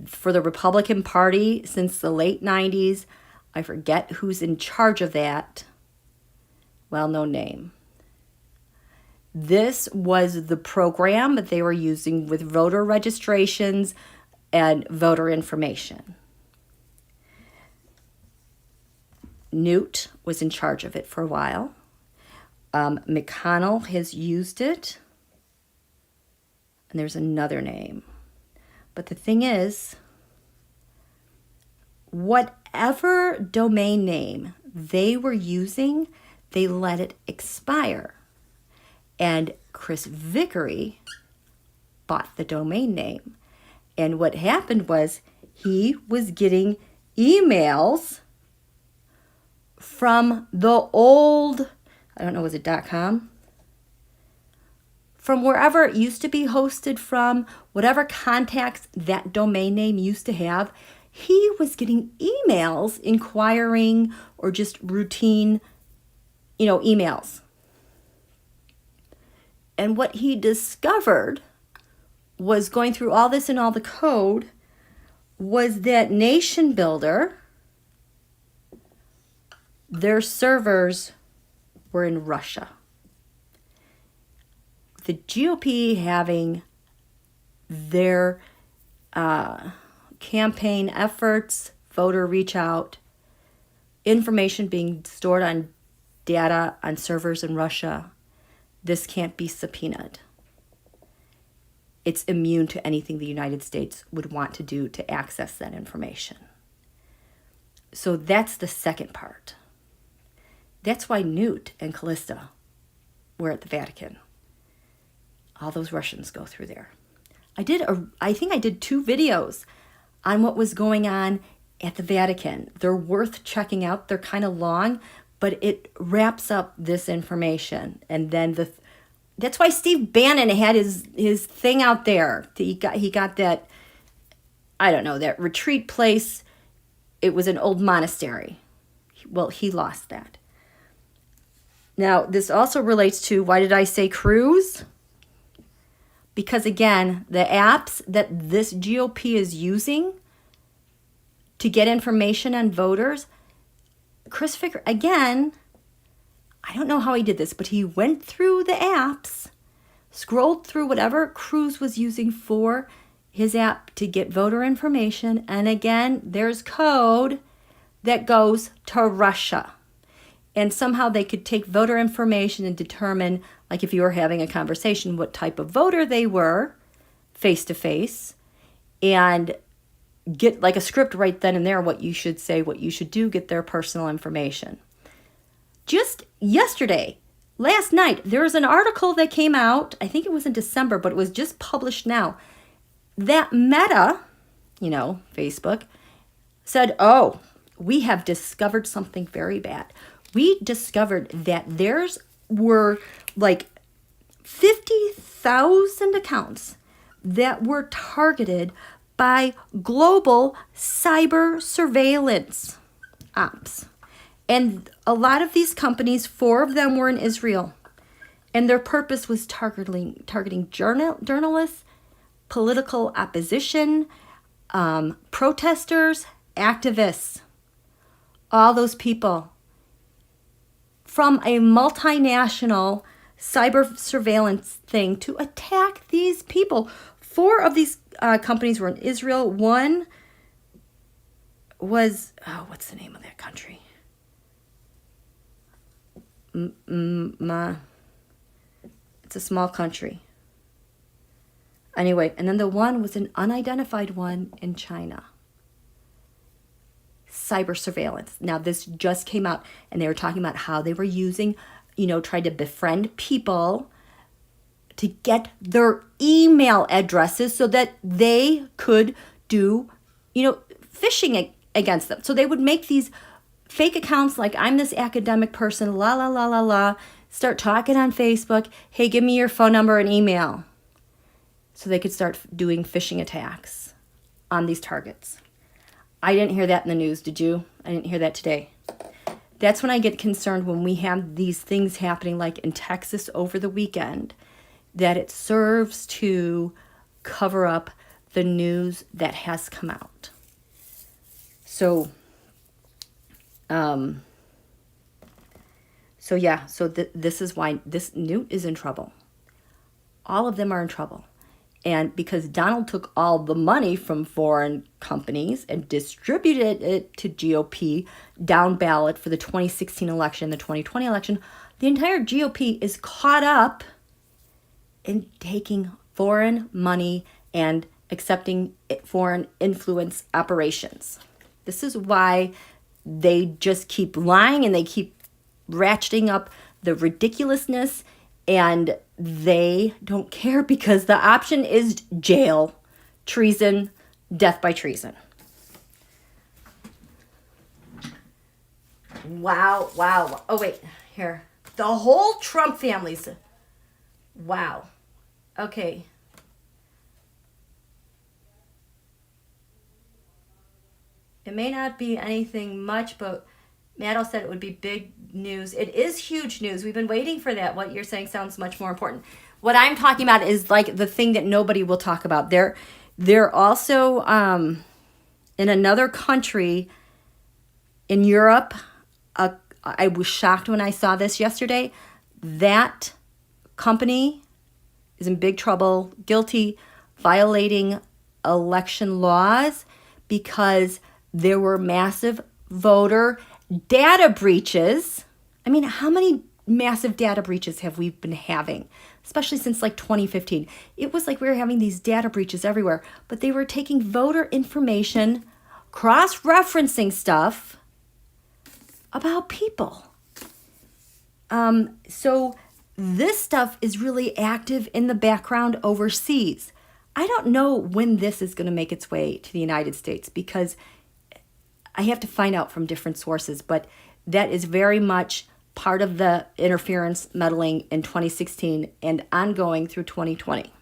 for the Republican Party since the late 90s. I forget who's in charge of that. Well, no name. This was the program that they were using with voter registrations and voter information. Newt was in charge of it for a while. McConnell has used it. And there's another name. But the thing is, whatever domain name they were using, they let it expire. And Chris Vickery bought the domain name. And what happened was he was getting emails from the old, I don't know, was it .com? From wherever it used to be hosted from, whatever contacts that domain name used to have, he was getting emails inquiring or just routine, emails. And what he discovered was going through all this and all the code was that Nation Builder, their servers were in Russia. The GOP having their campaign efforts, voter reach out, information being stored on data on servers in Russia, this can't be subpoenaed. It's immune to anything the United States would want to do to access that information. So that's the second part. That's why Newt and Callista were at the Vatican. All those Russians go through there. I think I did 2 videos on what was going on at the Vatican. They're worth checking out. They're kind of long, but it wraps up this information. And then that's why Steve Bannon had his thing out there. He got that, I don't know, that retreat place. It was an old monastery. Well, he lost that. Now, this also relates to, why did I say Cruz? Because again, the apps that this GOP is using to get information on voters, Chris Ficker, again, I don't know how he did this, but he went through the apps, scrolled through whatever Cruz was using for his app to get voter information. And again, there's code that goes to Russia. And somehow they could take voter information and determine, like if you were having a conversation, what type of voter they were face to face, and get like a script right then and there, what you should say, what you should do, get their personal information. Just yesterday, last night, there was an article that came out, I think it was in December, but it was just published now, that Meta, Facebook, said, oh, we have discovered something very bad. We discovered that there's were like 50,000 accounts that were targeted by global cyber surveillance ops. And a lot of these companies, 4 of them were in Israel. And their purpose was targeting journalists, political opposition, protesters, activists, all those people. From a multinational cyber surveillance thing to attack these people. 4 of these companies were in Israel. One was, what's the name of that country? It's a small country. Anyway, and then the one was an unidentified one in China. Cyber surveillance. Now, this just came out, and they were talking about how they were using, tried to befriend people to get their email addresses so that they could do, phishing against them. So they would make these fake accounts like, I'm this academic person, la, la, la, la, la, start talking on Facebook, hey, give me your phone number and email. So they could start doing phishing attacks on these targets. I didn't hear that in the news, did you? I didn't hear that today. That's when I get concerned when we have these things happening like in Texas over the weekend, that it serves to cover up the news that has come out. So this is why this Newt is in trouble. All of them are in trouble. And because Donald took all the money from foreign companies and distributed it to GOP down ballot for the 2016 election, the 2020 election, the entire GOP is caught up in taking foreign money and accepting foreign influence operations. This is why they just keep lying and they keep ratcheting up the ridiculousness, and they don't care because the option is jail, treason, death by treason. Wow. Oh, wait, here. The whole Trump family's... Wow. Okay. It may not be anything much, but Maddle said it would be big news. It is huge news. We've been waiting for that. What you're saying sounds much more important. What I'm talking about is like the thing that nobody will talk about. They're also in another country in Europe. I was shocked when I saw this yesterday. That company is in big trouble, guilty, violating election laws because there were massive voter data breaches. I mean, how many massive data breaches have we been having? Especially since like 2015. It was like we were having these data breaches everywhere, but they were taking voter information, cross-referencing stuff about people. So this stuff is really active in the background overseas. I don't know when this is going to make its way to the United States because I have to find out from different sources, but that is very much part of the interference meddling in 2016 and ongoing through 2020.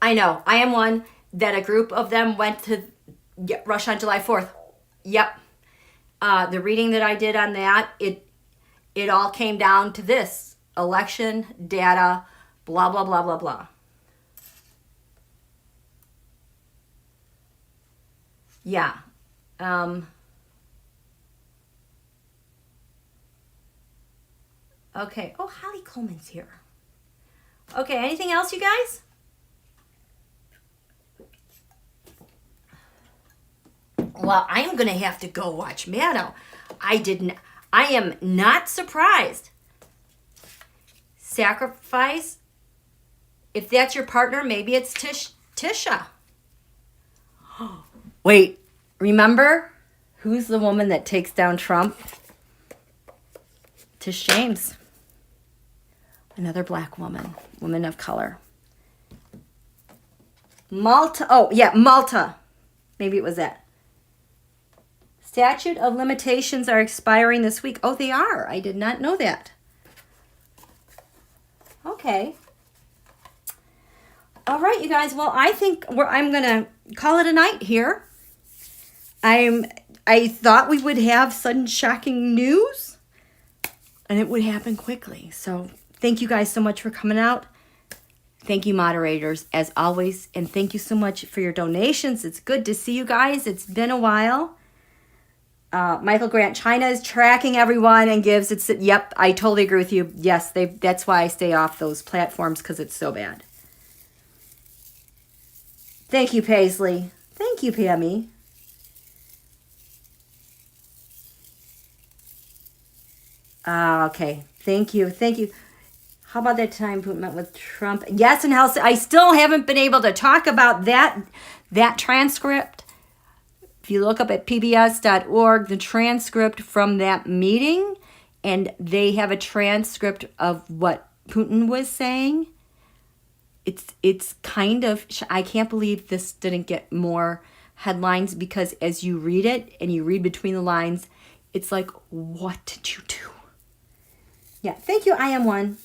I know. I am one that a group of them went to Russia on July 4th. Yep. The reading that I did on that, it all came down to this. Election, data, blah, blah, blah, blah, blah. Yeah. Okay. Oh, Holly Coleman's here. Okay, anything else, you guys? Well, I am going to have to go watch Mano. I am not surprised. Sacrifice. If that's your partner, maybe it's Tisha. Wait, remember? Who's the woman that takes down Trump? Tish James. Another black woman. Woman of color. Malta. Oh, yeah, Malta. Maybe it was that. Statute of limitations are expiring this week. Oh, they are. I did not know that. Okay. All right, you guys. Well, I think I'm going to call it a night here. I thought we would have sudden shocking news, and it would happen quickly. So thank you guys so much for coming out. Thank you, moderators, as always. And thank you so much for your donations. It's good to see you guys. It's been a while. Michael Grant, China is tracking everyone and gives it. Yep, I totally agree with you. Yes, that's why I stay off those platforms, because it's so bad. Thank you, Paisley. Thank you, Pammy. Okay. Thank you. Thank you. How about that time Putin met with Trump? Yes, and how I still haven't been able to talk about that transcript. If you look up at pbs.org, the transcript from that meeting, and they have a transcript of what Putin was saying. It's kind of, I can't believe this didn't get more headlines, because as you read it and you read between the lines, it's like, what did you do? Yeah, thank you, I am one.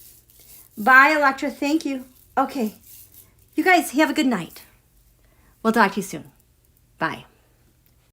Bye, Electra, thank you. Okay, you guys have a good night. We'll talk to you soon. Bye.